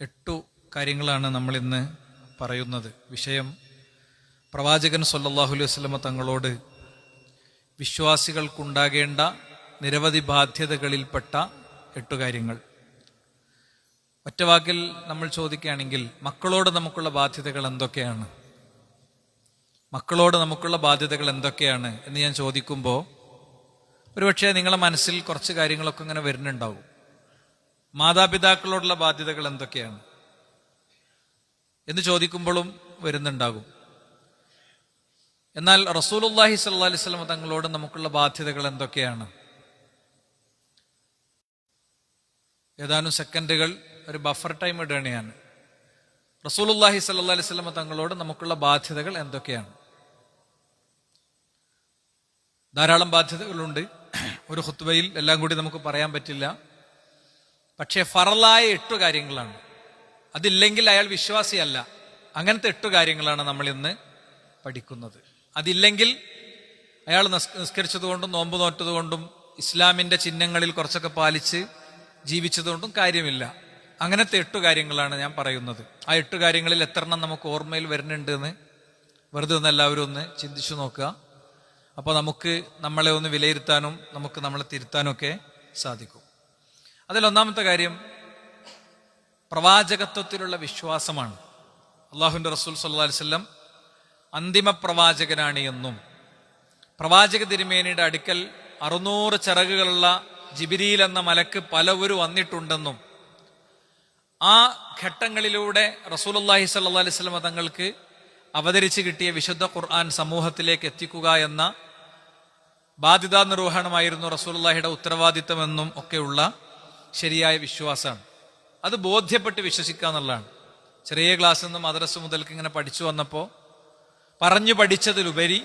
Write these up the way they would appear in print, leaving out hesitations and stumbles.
8 കാര്യങ്ങളാണ് നമ്മൾ ഇന്ന് പറയുന്നത്. വിഷയം പ്രവാചകൻ സല്ലല്ലാഹു അലൈഹി വസല്ലമ തങ്ങളോട് വിശ്വാസികൾക്കുണ്ടാകേണ്ട നിരവധി ബാധ്യതകളിൽപ്പെട്ട 8 കാര്യങ്ങൾ. ഒറ്റവാക്കിൽ നമ്മൾ ചോദിക്കുകയാണെങ്കിൽ മക്കളോട് നമുക്കുള്ള ബാധ്യതകൾ എന്തൊക്കെയാണ്, മക്കളോട് നമുക്കുള്ള ബാധ്യതകൾ എന്തൊക്കെയാണ് എന്ന് ഞാൻ ചോദിക്കുമ്പോൾ ഒരുപക്ഷെ നിങ്ങളുടെ മനസ്സിൽ കുറച്ച് കാര്യങ്ങളൊക്കെ ഇങ്ങനെ വരുന്നുണ്ടാവും. മാതാപിതാക്കളോടുള്ള ബാധ്യതകൾ എന്തൊക്കെയാണ് എന്ന് ചോദിക്കുമ്പോഴും വരുന്നുണ്ടാകും. എന്നാൽ റസൂലുള്ളാഹി സ്വല്ലല്ലാഹു അലൈഹി വസല്ലം തങ്ങളോട് നമുക്കുള്ള ബാധ്യതകൾ എന്തൊക്കെയാണ്? ഏതാനും സെക്കൻഡുകൾ ഒരു ബഫർ ടൈം ഇടുകയാണ്. റസൂലുള്ളാഹി സ്വല്ലല്ലാഹു അലൈഹി വസല്ലം തങ്ങളോട് നമുക്കുള്ള ബാധ്യതകൾ എന്തൊക്കെയാണ്? ധാരാളം ബാധ്യതകളുണ്ട്. ഒരു ഖുത്ബയിൽ എല്ലാം കൂടി നമുക്ക് പറയാൻ പറ്റില്ല. പക്ഷേ ഫറലായ 8 കാര്യങ്ങളാണ്. അതില്ലെങ്കിൽ അയാൾ വിശ്വാസിയല്ല. അങ്ങനത്തെ 8 കാര്യങ്ങളാണ് നമ്മൾ ഇന്ന് പഠിക്കുന്നത്. അതില്ലെങ്കിൽ അയാൾ നിസ്കരിച്ചതുകൊണ്ടും നോമ്പ് നോറ്റതുകൊണ്ടും ഇസ്ലാമിന്റെ ചിഹ്നങ്ങളിൽ കുറച്ചൊക്കെ പാലിച്ച് ജീവിച്ചതുകൊണ്ടും കാര്യമില്ല. അങ്ങനത്തെ 8 കാര്യങ്ങളാണ് ഞാൻ പറയുന്നത്. ആ 8 കാര്യങ്ങളിൽ എത്രണ്ണം നമുക്ക് ഓർമ്മയിൽ വരുന്നുണ്ട് എന്ന് വെറുതെ ഒന്ന് എല്ലാവരും ഒന്ന് ചിന്തിച്ചു നോക്കുക. അപ്പോൾ നമുക്ക് നമ്മളെ ഒന്ന് വിലയിരുത്താനും നമുക്ക് നമ്മളെ തിരുത്താനും ഒക്കെ സാധിക്കും. അതിലൊന്നാമത്തെ കാര്യം പ്രവാചകത്വത്തിലുള്ള വിശ്വാസമാണ്. അള്ളാഹുവിൻ്റെ റസൂൽ സല്ലല്ലാഹു അലൈഹി വസല്ലം അന്തിമ പ്രവാചകനാണ് എന്നും പ്രവാചക തിരുമേനിയുടെ അടുക്കൽ 600 ചിറകുകളുള്ള ജിബ്രീൽ എന്ന മലക്ക് പലവരും വന്നിട്ടുണ്ടെന്നും ആ ഘട്ടങ്ങളിലൂടെ റസൂലുള്ളാഹി സ്വല്ലല്ലാഹു അലൈഹി വസല്ലം തങ്ങൾക്ക് അവതരിച്ച് കിട്ടിയ വിശുദ്ധ ഖുർആൻ സമൂഹത്തിലേക്ക് എത്തിക്കുക എന്ന ബാധ്യതാ നിർവഹണമായിരുന്നു റസൂലുള്ളാഹിയുടെ ഉത്തരവാദിത്തമെന്നും ഒക്കെയുള്ള ശരിയായ വിശ്വാസമാണ്. അത് ബോധ്യപ്പെട്ട് വിശ്വസിക്കുക എന്നുള്ളതാണ്. ചെറിയ ക്ലാസ്സിൽ നിന്ന് മദ്രസ മുതൽക്ക് ഇങ്ങനെ പഠിച്ചു വന്നപ്പോൾ പറഞ്ഞു പഠിച്ചതിലുപരി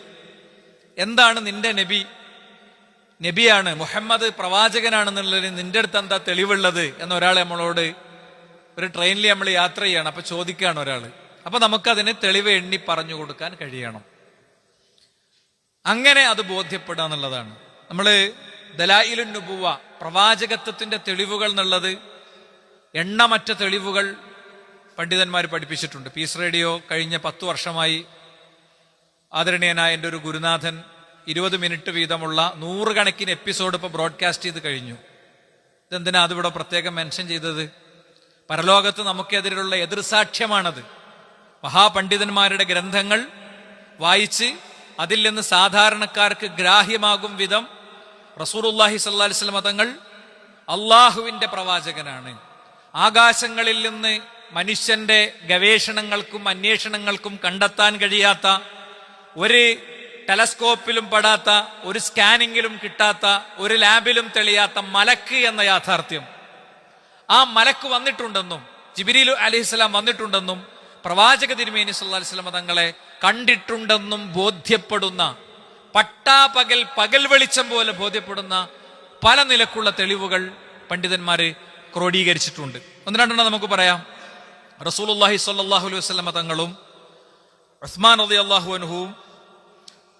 എന്താണ് നിന്റെ നബിയാണ്, മുഹമ്മദ് പ്രവാചകനാണെന്നുള്ളതിന് നിന്റെ അടുത്ത് എന്താ തെളിവുള്ളത് എന്നൊരാൾ നമ്മളോട് ഒരു ട്രെയിനിൽ നമ്മൾ യാത്ര ചെയ്യണം. അപ്പൊ ചോദിക്കുകയാണ് ഒരാൾ. അപ്പൊ നമുക്കതിന് തെളിവ് എണ്ണി പറഞ്ഞു കൊടുക്കാൻ കഴിയണം. അങ്ങനെ അത് ബോധ്യപ്പെടുക എന്നുള്ളതാണ്. നമ്മള് ദലായിലുൻ നുബുവ, പ്രവാചകത്വത്തിന്റെ തെളിവുകൾ എന്നുള്ളത് എണ്ണമറ്റ തെളിവുകൾ പണ്ഡിതന്മാർ പഠിപ്പിച്ചിട്ടുണ്ട്. പീസ് റേഡിയോ കഴിഞ്ഞ 10 വർഷമായി ആദരണീയനായ എൻ്റെ ഒരു ഗുരുനാഥൻ 20 മിനിറ്റ് വീതമുള്ള 100 കണക്കിന് എപ്പിസോഡ് ഇപ്പോൾ ബ്രോഡ്കാസ്റ്റ് ചെയ്ത് കഴിഞ്ഞു. ഇതെന്തിനാ അതിവിടെ പ്രത്യേകം മെൻഷൻ ചെയ്തത്? പരലോകത്ത് നമുക്കെതിരെയുള്ള എതിർസാക്ഷ്യമാണത്. മഹാപണ്ഡിതന്മാരുടെ ഗ്രന്ഥങ്ങൾ വായിച്ച് അതിൽ നിന്ന് സാധാരണക്കാർക്ക് ഗ്രാഹ്യമാകും വിധം റസൂലുള്ളാഹി സ്വല്ലല്ലാഹു അലൈഹി വസല്ലം തങ്ങൾ അള്ളാഹുവിന്റെ പ്രവാചകനാണ്. ആകാശങ്ങളിൽ നിന്ന് മനുഷ്യന്റെ ഗവേഷണങ്ങൾക്കും അന്വേഷണങ്ങൾക്കും കണ്ടെത്താൻ കഴിയാത്ത, ഒരു ടെലസ്കോപ്പിലും പെടാത്ത, ഒരു സ്കാനിങ്ങിലും കിട്ടാത്ത, ഒരു ലാബിലും തെളിയാത്ത മലക്ക് എന്ന യാഥാർത്ഥ്യം, ആ മലക്ക് വന്നിട്ടുണ്ടെന്നും ജിബ്രീൽ അലൈഹിസ്സലാം വന്നിട്ടുണ്ടെന്നും പ്രവാചക തിരുമേനി സല്ലല്ലാഹു അലൈഹി വസല്ലം തങ്ങളെ കണ്ടിട്ടുണ്ടെന്നും ബോധ്യപ്പെടുന്ന, പകൽ വെളിച്ചം പോലെ ബോധ്യപ്പെടുന്ന പല നിലക്കുള്ള തെളിവുകൾ പണ്ഡിതന്മാര് ക്രോഡീകരിച്ചിട്ടുണ്ട്. 1-2 നമുക്ക് പറയാം. റസൂലുള്ളാഹി സ്വല്ലല്ലാഹു അലൈഹി വസല്ലം തങ്ങളും ഉസ്മാൻ റളിയല്ലാഹു അൻഹുവും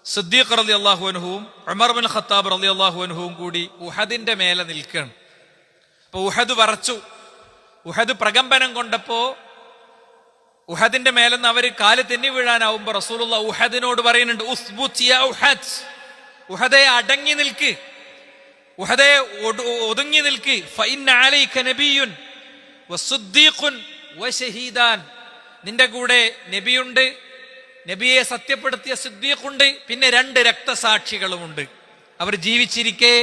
സിദ്ദീഖ് റളിയല്ലാഹു അൻഹുവും ഉമർ ഇബ്നു ഖത്താബ് റളിയല്ലാഹു അൻഹുവും കൂടി ഉഹദിന്റെ മേലെ നിൽക്കുകയാണ്. അപ്പൊ ഉഹദ് വറച്ചു. ഉഹദ് പ്രകമ്പനം കൊണ്ടപ്പോ ഉഹദിന്റെ മേലെന്ന് അവര് കാല് തെന്നി വീഴാനാവുമ്പോ റസൂലുള്ളാഹി ഉഹദിനോട് പറയുന്നുണ്ട്, ഉസ്ബുത് യാ ഉഹദ്, ഉഹദേ അടങ്ങി നിൽക്ക്, ഉഹദേ ഒതുങ്ങി നിൽക്ക്. ഫഇന്ന അലൈക നബിയ്യുൻ വസിദ്ദീഖുൻ വശഹീദാൻ, നിന്റെ കൂടെ നബിയുണ്ട്, നബിയെ സത്യപ്പെടുത്തിയ സിദ്ദീഖുണ്ട്, പിന്നെ 2 രക്തസാക്ഷികളുമുണ്ട്. അവർ ജീവിച്ചിരിക്കെ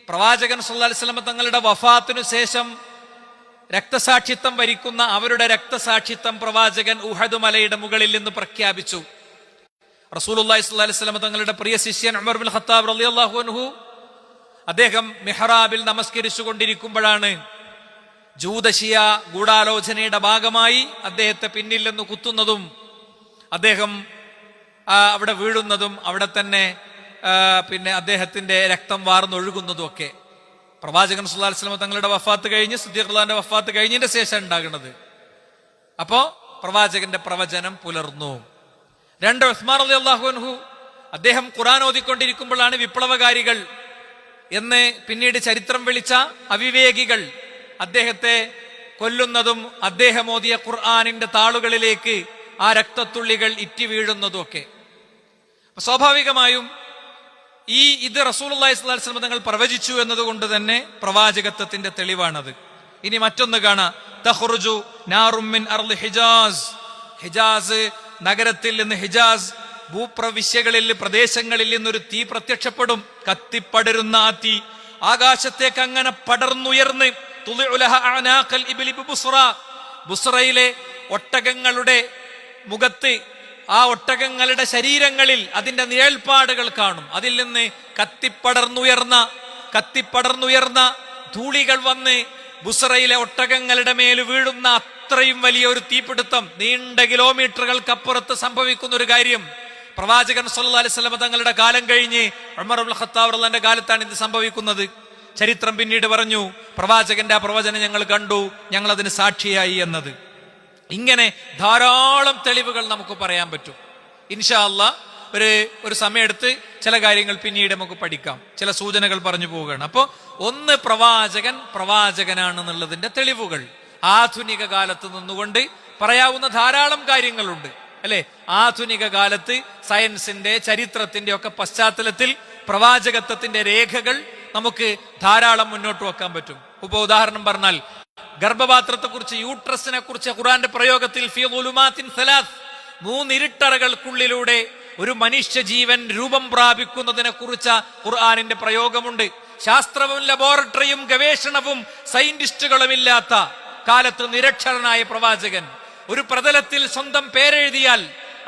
പ്രവാചകൻ സല്ലല്ലാഹു അലൈഹി വസല്ലം തങ്ങളുടെ വഫാത്തിനു ശേഷം രക്തസാക്ഷിത്വം വരിക്കുന്ന അവരുടെ രക്തസാക്ഷിത്വം പ്രവാചകൻ ഉഹദ് മലയുടെ മുകളിൽ നിന്ന് പ്രഖ്യാപിച്ചു. റസൂലുള്ളാഹി സ്വല്ലല്ലാഹു അലൈഹി വസല്ലം തങ്ങളുടെ പ്രിയ ശിഷ്യൻ ഉമർ ഇബ്നു ഖത്താബ് റളിയല്ലാഹു അൻഹു അദ്ദേഹം മിഹ്റാബിൽ നമസ്കരിച്ചു കൊണ്ടിരിക്കുമ്പോഴാണ് ജൂദശിയ ഗൂഢാലോചനയുടെ ഭാഗമായി അദ്ദേഹത്തെ പിന്നിൽ നിന്ന് കുത്തുന്നതും അദ്ദേഹം അവിടെ വീഴുന്നതും അവിടെ തന്നെ പിന്നെ അദ്ദേഹത്തിന്റെ രക്തം വാർന്നൊഴുകുന്നതും ഒക്കെ പ്രവാചകൻ സല്ലല്ലാഹു അലൈഹി വസല്ലം തങ്ങളുടെ വഫാത്ത് കഴിഞ്ഞ് സിദ്ദീഖ് റളിയല്ലാഹുവിന്റെ വഫാത്ത് കഴിഞ്ഞതിന്റെ ശേഷം ഉണ്ടാകുന്നത്. അപ്പോ പ്രവാചകന്റെ പ്രവചനം പുലർന്നു. 2 ഉസ്മാൻ റളിയല്ലാഹു അൻഹു, അദ്ദേഹം ഖുർആൻ ഓതിക്കൊണ്ടിരിക്കുമ്പോഴാണ് വിപ്ലവകാരികൾ എന്ന് പിന്നീട് ചരിത്രം വിളിച്ച അവിവേകികൾ അദ്ദേഹത്തെ കൊല്ലുന്നതും അദ്ദേഹം ഓതിയ ഖുർആനിന്റെ താളുകളിലേക്ക് ആ രക്തത്തുള്ളികൾ ഇറ്റി വീഴുന്നതും ഒക്കെ. സ്വാഭാവികമായും ഇത് റസൂലുള്ളാഹി സ്വല്ലല്ലാഹു അലൈഹി വസല്ലം തങ്ങൾ പ്രവചിച്ചു എന്നതുകൊണ്ട് തന്നെ പ്രവാചകത്വത്തിന്റെ തെളിവാണത്. ഇനി മറ്റൊന്ന് കാണാം. തഖ്റുജു നാറും മിൻ അർളി ഹിജാസ്. ഹിജാസ് നഗരത്തിൽ നിന്ന്, ഹിജാസ് ഭൂപ്രവിശ്യകളിൽ, പ്രദേശങ്ങളിൽ നിന്നൊരു തീ പ്രത്യക്ഷപ്പെടും. കത്തിപ്പടരുന്ന ആ തീ ആകാശത്തേക്ക് അങ്ങനെ പടർന്നുയർന്ന് ബുസ്റയിലെ ഒട്ടകങ്ങളുടെ മുഖത്ത്, ആ ഒട്ടകങ്ങളുടെ ശരീരങ്ങളിൽ അതിന്റെ നിഴൽപ്പാടുകൾ കാണും. അതിൽ നിന്ന് കത്തിപ്പടർന്നുയർന്ന ധൂളികൾ വന്ന് ബുസ്റയിലെ ഒട്ടകങ്ങളുടെ മേൽ വീഴുന്ന അത്രയും വലിയ ഒരു തീപിടുത്തം, നീണ്ട കിലോമീറ്ററുകൾക്കപ്പുറത്ത് സംഭവിക്കുന്ന ഒരു കാര്യം. പ്രവാചകൻ സല്ലല്ലാഹു അലൈഹി വസല്ലം തങ്ങളുടെ കാലം കഴിഞ്ഞ് ഉമർ ഇബ്നുൽ ഖത്താബ് റളിയല്ലാഹു അൻഹുവിന്റെ കാലത്താണ് ഇത് സംഭവിക്കുന്നത്. ചരിത്രം പിന്നീട് പറഞ്ഞു, പ്രവാചകന്റെ ആ പ്രവചനം ഞങ്ങൾ കണ്ടു, ഞങ്ങൾ അതിന് സാക്ഷിയായി എന്നത്. ഇങ്ങനെ ധാരാളം തെളിവുകൾ നമുക്ക് പറയാൻ പറ്റും. ഇൻഷാ അല്ലാഹ് ഒരു സമയമെടുത്ത് ചില കാര്യങ്ങൾ പിന്നീട് നമുക്ക് പഠിക്കാം. ചില സൂചനകൾ പറഞ്ഞു പോവുകയാണ്. അപ്പോ ഒന്ന്, പ്രവാചകനാണെന്നുള്ളതിന്റെ തെളിവുകൾ ആധുനിക കാലത്ത് നിന്നുകൊണ്ട് പറയാവുന്ന ധാരാളം കാര്യങ്ങളുണ്ട്, അല്ലെ? ആധുനിക കാലത്ത് സയൻസിന്റെ, ചരിത്രത്തിന്റെ ഒക്കെ പശ്ചാത്തലത്തിൽ പ്രവാചകത്വത്തിന്റെ രേഖകൾ നമുക്ക് ധാരാളം മുന്നോട്ട് വെക്കാൻ പറ്റും. ഇപ്പൊ ഉദാഹരണം പറഞ്ഞാൽ, ഗർഭപാത്രത്തെ കുറിച്ച്, യൂട്രസിനെ കുറിച്ച് ഖുർആന്റെ പ്രയോഗത്തിൽ ഫീ ളുലുമാത്തിൻ സലാസ്, 3 ഇരുട്ടറകൾക്കുള്ളിലൂടെ ഒരു മനുഷ്യ ജീവൻ രൂപം പ്രാപിക്കുന്നതിനെ കുറിച്ച ഖുർആനിന്റെ പ്രയോഗമുണ്ട്. ശാസ്ത്രവും ലബോറട്ടറിയും ഗവേഷണവും സയന്റിസ്റ്റുകളും ഇല്ലാത്ത കാലത്ത് നിരക്ഷരനായ പ്രവാചകൻ ഒരു പ്രതലത്തിൽ സ്വന്തം പേരെഴുതിയാൽ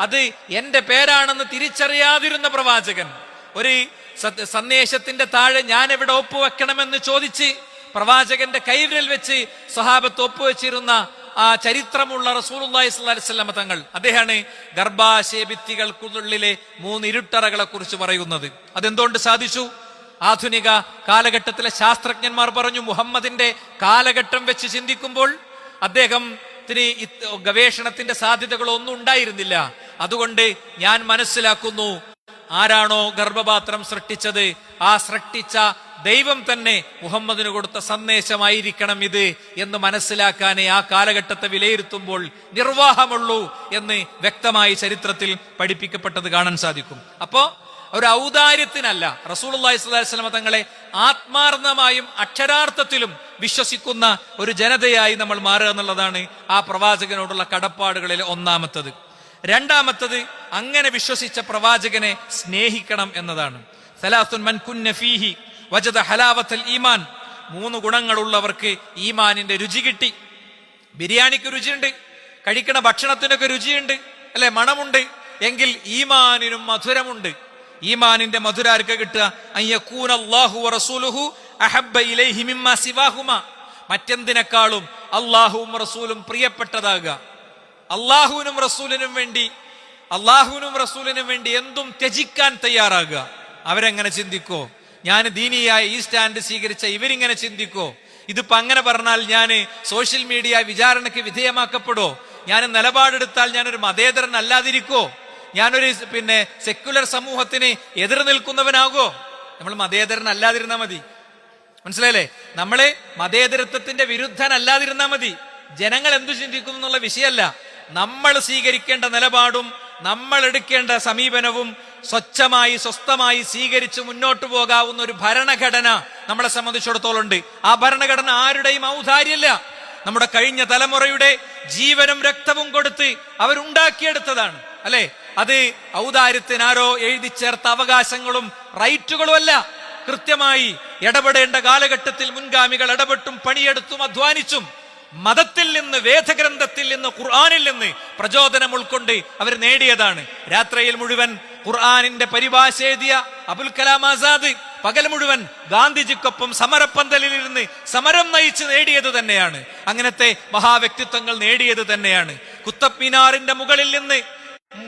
അത് എന്റെ പേരാണെന്ന് തിരിച്ചറിയാതിരുന്ന പ്രവാചകൻ, ഒരു സന്ദേശത്തിന്റെ താഴെ ഞാൻ എവിടെ ഒപ്പുവെക്കണമെന്ന് ചോദിച്ച് പ്രവാചകന്റെ കൈവിരൽ വെച്ച് സ്വഹാബത്ത് ഒപ്പുവെച്ചിരുന്ന ആ ചരിത്രമുള്ള റസൂലുള്ളാഹി സ്വല്ലല്ലാഹു അലൈഹി വസല്ലം തങ്ങൾ, അദ്ദേഹമാണ് ഗർഭാശയഭിത്തികൾക്കുള്ളിലെ 3 ഇരുട്ടറകളെ കുറിച്ച് പറയുന്നത്. അതെന്തുകൊണ്ട് സാധിച്ചു? ആധുനിക കാലഘട്ടത്തിലെ ശാസ്ത്രജ്ഞന്മാർ പറഞ്ഞു, മുഹമ്മദിന്റെ കാലഘട്ടം വെച്ച് ചിന്തിക്കുമ്പോൾ അദ്ദേഹത്തിന് ഗവേഷണത്തിന്റെ സാധ്യതകളൊന്നും ഉണ്ടായിരുന്നില്ല. അതുകൊണ്ട് ഞാൻ മനസ്സിലാക്കുന്നു, ആരാണോ ഗർഭപാത്രം സൃഷ്ടിച്ചത്, ആ സൃഷ്ടിച്ച ദൈവം തന്നെ മുഹമ്മദിന് കൊടുത്ത സന്ദേശമായിരിക്കണം ഇത് എന്ന് മനസ്സിലാക്കാനേ ആ കാലഘട്ടത്തെ വിലയിരുത്തുമ്പോൾ നിർവാഹമുള്ളൂ എന്ന് വ്യക്തമായി ചരിത്രത്തിൽ പഠിപ്പിക്കപ്പെട്ടത് കാണാൻ സാധിക്കും. അപ്പോ ഒരു ഔദാര്യത്തിനല്ല, റസൂലുള്ളാഹി സ്വല്ലല്ലാഹു അലൈഹി വസല്ലം തങ്ങളെ ആത്മാർത്ഥമായും അക്ഷരാർത്ഥത്തിലും വിശ്വസിക്കുന്ന ഒരു ജനതയായി നമ്മൾ മാറുക എന്നുള്ളതാണ് ആ പ്രവാചകനോടുള്ള കടപ്പാടുകളിൽ ഒന്നാമത്തത്. രണ്ടാമത്തത്, അങ്ങനെ വിശ്വസിച്ച പ്രവാചകനെ സ്നേഹിക്കണം എന്നതാണ്. സലാസുൻ മൻ കുന്ന ഫീഹി വജദ ഹലാവത്തൽ ഈമാൻ. 3 ഗുണങ്ങളുള്ളവർക്ക് ഈമാനിന്റെ രുചി കിട്ടി. ബിരിയാണിക്ക് രുചിയുണ്ട്, കഴിക്കണ ഭക്ഷണത്തിനൊക്കെ രുചിയുണ്ട്, അല്ലെ, മണമുണ്ട്. എങ്കിൽ ഈമാനിനും മധുരമുണ്ട്. ഈമാനിന്റെ മധുര ആർക്ക് കിട്ടുക? അയ്യകൂന അല്ലാഹു വറസൂലുഹു അഹബ്ബ ഇലൈഹി മിമ്മാ സിവാഹുമാ. മറ്റെന്തിനേക്കാളും അല്ലാഹുവും റസൂലും പ്രിയപ്പെട്ടതാകുക. അല്ലാഹുവിനും റസൂലിനും വേണ്ടി എന്തും ത്യജിക്കാൻ തയ്യാറാകുക. അവരെങ്ങനെ ചിന്തിക്കോ? ഞാൻ ദീനിയായ ഈ സ്റ്റാൻഡ് സ്വീകരിച്ച ഇവരിങ്ങനെ ചിന്തിക്കോ? ഇതിപ്പോ അങ്ങനെ പറഞ്ഞാൽ ഞാൻ സോഷ്യൽ മീഡിയ വിചാരണയ്ക്ക് വിധേയമാക്കപ്പെടോ? ഞാൻ നിലപാടെടുത്താൽ ഞാനൊരു മതേതരൻ അല്ലാതിരിക്കോ? ഞാനൊരു സെക്യുലർ സമൂഹത്തിന് എതിർ നിൽക്കുന്നവനാകോ? നമ്മൾ മതേതരൻ അല്ലാതിരുന്നാ മതി. മനസ്സിലായില്ലേ? നമ്മള് മതേതരത്വത്തിന്റെ വിരുദ്ധനല്ലാതിരുന്നാ മതി. ജനങ്ങൾ എന്തു ചിന്തിക്കുന്നു എന്നുള്ള വിഷയമല്ല. നമ്മൾ സ്വീകരിക്കേണ്ട നിലപാടും നമ്മൾ എടുക്കേണ്ട സമീപനവും സ്വസ്ഥമായി സ്വീകരിച്ച് മുന്നോട്ട് പോകാവുന്ന ഒരു ഭരണഘടന നമ്മളെ സംബന്ധിച്ചിടത്തോളം ഉണ്ട്. ആ ഭരണഘടന ആരുടെയും ഔദാര്യമല്ല, നമ്മുടെ കഴിഞ്ഞ തലമുറയുടെ ജീവനും രക്തവും കൊടുത്ത് അവരുണ്ടാക്കിയെടുത്തതാണ്, അല്ലെ? അത് ഔദാര്യത്തിന് ആരോ എഴുതി ചേർത്ത അവകാശങ്ങളും റൈറ്റുകളും അല്ല. കൃത്യമായി ഇടപെടേണ്ട കാലഘട്ടത്തിൽ മുൻഗാമികൾ ഇടപെട്ടും പണിയെടുത്തും അധ്വാനിച്ചും മതത്തിൽ നിന്ന്, വേദഗ്രന്ഥത്തിൽ നിന്ന്, ഖുർആനിൽ നിന്ന് പ്രചോദനം ഉൾക്കൊണ്ട് അവർ നേടിയതാണ്. രാത്രിയിൽ മുഴുവൻ ഖുർആനിന്റെ പരിഭാഷ എഴുതിയ അബുൽ കലാം ആസാദ് പകൽ മുഴുവൻ ഗാന്ധിജിക്കൊപ്പം സമരപ്പന്തലിലിരുന്ന് സമരം നയിച്ച് നേടിയത് തന്നെയാണ്. അങ്ങനത്തെ മഹാവ്യക്തിത്വങ്ങൾ നേടിയത് തന്നെയാണ്. കുത്തബ് മിനാറിന്റെ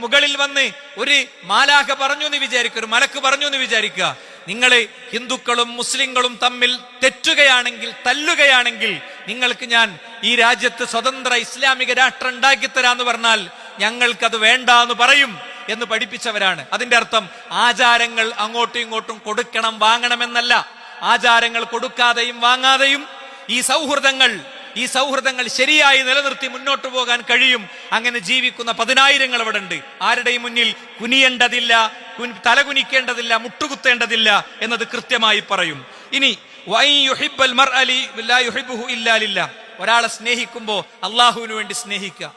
മുകളിൽ വന്ന് ഒരു മാലാഖ പറഞ്ഞു എന്ന് വിചാരിക്കുക, ഒരു മലക്ക് പറഞ്ഞു എന്ന് വിചാരിക്കുക, നിങ്ങൾ ഹിന്ദുക്കളും മുസ്ലിങ്ങളും തമ്മിൽ തെറ്റുകയാണെങ്കിൽ, തല്ലുകയാണെങ്കിൽ നിങ്ങൾക്ക് ഞാൻ ഈ രാജ്യത്ത് സ്വതന്ത്ര ഇസ്ലാമിക രാഷ്ട്രം ഉണ്ടാക്കിത്തരാന്ന് പറഞ്ഞാൽ ഞങ്ങൾക്കത് വേണ്ട എന്ന് പറയും എന്ന് പഠിപ്പിച്ചവരാണ്. അതിന്റെ അർത്ഥം ആചാരങ്ങൾ അങ്ങോട്ടും ഇങ്ങോട്ടും കൊടുക്കണം, വാങ്ങണമെന്നല്ല. ആചാരങ്ങൾ കൊടുക്കാതെയും വാങ്ങാതെയും ഈ സൗഹൃദങ്ങൾ ഈ സൗഹൃദങ്ങൾ ശരിയായി നിലനിർത്തി മുന്നോട്ട് പോകാൻ കഴിയും. അങ്ങനെ ജീവിക്കുന്ന 10,000 അവിടെ ഉണ്ട്. ആരുടെയും മുന്നിൽ കുനിയേണ്ടതില്ല, തലകുനിക്കേണ്ടതില്ല, മുട്ടുകുത്തേണ്ടതില്ല എന്നത് കൃത്യമായി പറയും. ഇനി ഒരാളെ സ്നേഹിക്കുമ്പോ അള്ളാഹുവിന് വേണ്ടി സ്നേഹിക്കുക.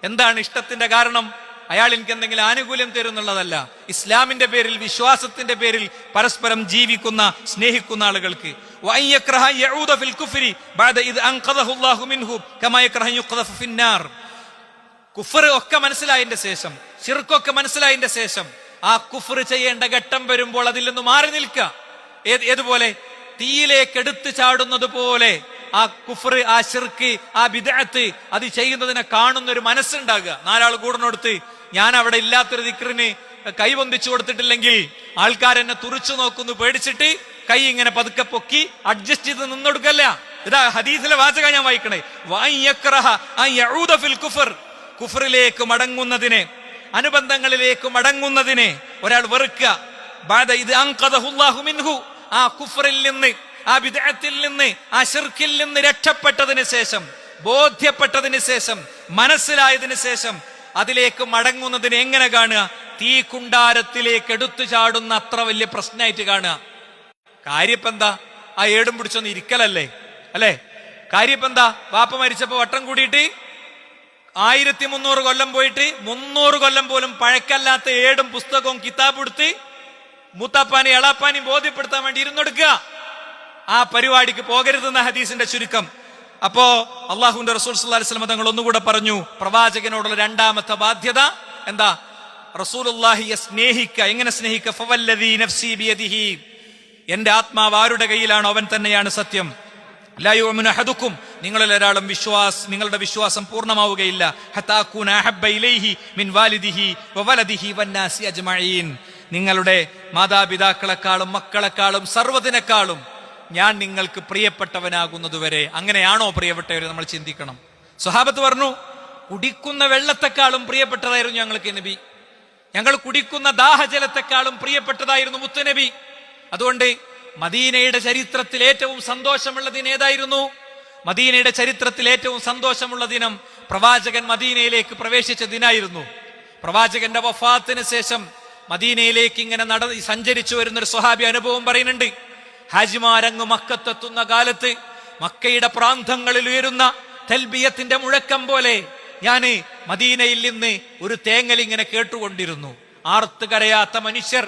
എന്താണ് ഇഷ്ടത്തിന്റെ കാരണം? അയാൾ എനിക്ക് എന്തെങ്കിലും ആനുകൂല്യം തരുന്നുള്ളതല്ല. ഇസ്ലാമിന്റെ പേരിൽ, വിശ്വാസത്തിന്റെ പേരിൽ പരസ്പരം ജീവിക്കുന്ന, സ്നേഹിക്കുന്ന ആളുകൾക്ക്. കുഫർ ഒക്കെ മനസ്സിലായതിന്റെ ശേഷം, ശിർക്കൊക്കെ മനസ്സിലായതിന്റെ ശേഷം ആ കുഫർ ചെയ്യേണ്ട ഘട്ടം വരുമ്പോൾ അതിൽ നിന്ന് മാറി നിൽക്കുക. ഏതുപോലെ? തീയിലേക്ക് എടുത്തു ചാടുന്നത് പോലെ ആ കുഫർ, ആ ശിർക്ക്, ആ ബിദ്അത്ത് അത് ചെയ്യുന്നതിനെ കാണുന്ന ഒരു മനസ്സുണ്ടാകുക. 4 ആൾ കൂടുന്നിടത്ത് ഞാൻ അവിടെ ഇല്ലാത്തൊരു ദിക്റിന് കൈവന്തിച്ചു കൊടുത്തിട്ടില്ലെങ്കിൽ ആൾക്കാരെന്നെ തുറിച്ചു നോക്കുന്നു പേടിച്ചിട്ട് കൈ ഇങ്ങനെ പതുക്കെ പൊക്കി അഡ്ജസ്റ്റ് ചെയ്ത് നിന്നൊടുക്കല്ല. ഇതാ ഹദീസിലെ വാചക ഞാൻ വായിക്കണേ. കുഫറിലേക്ക് മടങ്ങുന്നതിനെ, അനുബന്ധങ്ങളിലേക്ക് മടങ്ങുന്നതിനെ ഒരാൾ വെറുക്കുക. ആ കുഫറിൽ നിന്ന്, ആ ബിദ്അത്തിൽ നിന്ന്, ആ ശിർക്കിൽ നിന്ന് രക്ഷപ്പെട്ടതിന് ശേഷം, ബോധ്യപ്പെട്ടതിന് ശേഷം, മനസ്സിലായതിനു ശേഷം അതിലേക്ക് മടങ്ങുന്നതിനെ എങ്ങനെ കാണുക? തീ കുണ്ടാരത്തിലേക്ക് എടുത്തു ചാടുന്ന അത്ര വലിയ പ്രശ്നമായിട്ട് കാണുക. കാര്യപ്പെന്താ? ആ ഏടും പിടിച്ചൊന്ന് ഇരിക്കലല്ലേ, അല്ലെ? കാര്യപ്പെന്താ? വാപ്പ മരിച്ചപ്പോ വട്ടം കൂടിയിട്ട് 1300 കൊല്ലം പോയിട്ട് 300 കൊല്ലം പോലും പഴക്കല്ലാത്ത ഏടും പുസ്തകവും കിതാബും എടുത്ത് മൂത്താപ്പാനെയും എളാപ്പാനെയും ബോധ്യപ്പെടുത്താൻ വേണ്ടി ഇരുന്നൊടുക്കുക. ആ പരിപാടിക്ക് പോകരുതെന്ന ഹദീസിന്റെ ചുരുക്കം. അപ്പോ അള്ളാഹുവിന്റെ റസൂൽ സല്ലല്ലാഹു അലൈഹി വസല്ലം തങ്ങൾ ഒന്നുകൂടെ പറഞ്ഞു, പ്രവാചകനോടുള്ള രണ്ടാമത്തെ ബാധ്യത എന്താ? റസൂലുള്ളാഹിയെ സ്നേഹിക്കുക. എങ്ങനെ സ്നേഹിക്കുക? ഫവല്ലദീ നഫ്സി ബിയദിഹി, എന്റെ ആത്മാവ് ആരുടെ കയ്യിലാണോ അവൻ തന്നെയാണ് സത്യം. ലാ യുഅ്മിനു അഹദുക്കും, നിങ്ങളിൽ ഒരാളും നിങ്ങളുടെ വിശ്വാസം പൂർണ്ണമാവുകയില്ല. ഹത്താ അകൂന അഹബ്ബ ഇലൈഹി മിൻ വാലിദിഹി വവലദിഹി വന്നാസി അജ്മഈൻ, നിങ്ങളുടെ മാതാപിതാക്കളെക്കാളും മക്കളെക്കാളും സർവ്വതിനേക്കാളും ഞാൻ നിങ്ങൾക്ക് പ്രിയപ്പെട്ടവനാകുന്നതുവരെ. അങ്ങനെയാണോ പ്രിയപ്പെട്ടവരെ? നമ്മൾ ചിന്തിക്കണം. സ്വഹാബത്ത് പറഞ്ഞു, കുടിക്കുന്ന വെള്ളത്തെക്കാളും പ്രിയപ്പെട്ടതായിരുന്നു ഞങ്ങൾക്ക് നബി. ഞങ്ങൾ കുടിക്കുന്ന ദാഹജലത്തെക്കാളും പ്രിയപ്പെട്ടതായിരുന്നു മുത്തുനബി. അതുകൊണ്ട് മദീനയുടെ ചരിത്രത്തിൽ ഏറ്റവും സന്തോഷമുള്ള ദിനം ഏതായിരുന്നു? മദീനയുടെ ചരിത്രത്തിൽ ഏറ്റവും സന്തോഷമുള്ള ദിനം പ്രവാചകൻ മദീനയിലേക്ക് പ്രവേശിച്ച ദിനായിരുന്നു. പ്രവാചകന്റെ വഫാത്തിന് ശേഷം മദീനയിലേക്ക് ഇങ്ങനെ സഞ്ചരിച്ചു വരുന്നൊരു സ്വഹാബി അനുഭവം പറയുന്നുണ്ട്. ഹാജിമാരങ്ങ് മക്കത്തെത്തുന്ന കാലത്ത് മക്കയുടെ പ്രാന്തങ്ങളിൽ ഉയരുന്ന തൽബിയത്തിന്റെ മുഴക്കം പോലെ ഞാന് മദീനയിൽ നിന്ന് ഒരു തേങ്ങൽ ഇങ്ങനെ കേട്ടുകൊണ്ടിരുന്നു. ആർത്ത് കരയാത്ത മനുഷ്യർ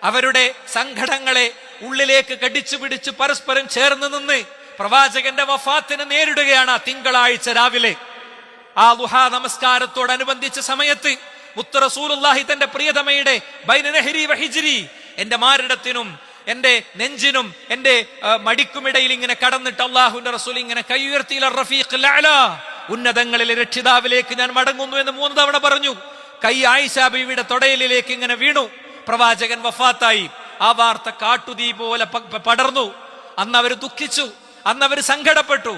അവരുടെ സങ്കടങ്ങളെ ഉള്ളിലേക്ക് കടിച്ചു പിടിച്ച് പരസ്പരം ചേർന്ന് നിന്ന് പ്രവാചകന്റെ വഫാത്തിനെ നേരിടുകയാണ്. തിങ്കളാഴ്ച രാവിലെ ആ ദുഹാ നമസ്കാരത്തോടനുബന്ധിച്ച സമയത്ത് മുത്ത് റസൂലുള്ളാഹി തന്റെ പ്രിയതമയുടെ ബൈന നഹ്രി വ ഹിജ്രി, എന്റെ മാറിടത്തിനും എന്റെ നെഞ്ചിനും എന്റെ മടിക്കുമിടയിൽ ഇങ്ങനെ കടന്നിട്ട് അള്ളാഹുവിന്റെ റസൂൽ ഇങ്ങനെ കൈ ഉയർത്തി റഫീഖുൽ അഅ്ല, ഉന്നതങ്ങളിലെ രക്ഷിതാവിലേക്ക് ഞാൻ മടങ്ങുന്നു എന്ന് 3 തവണ പറഞ്ഞു. കൈ ആയിഷ ബീവിയുടെ തൊടയിലേക്ക് ഇങ്ങനെ വീണു. പ്രവാചകൻ വഫാത്തായി. ആ വാർത്ത കാട്ടുതീ പോലെ പടർന്നു. അന്ന് അവർ ദുഃഖിച്ചു, അന്ന് അവർ സങ്കടപ്പെട്ടു.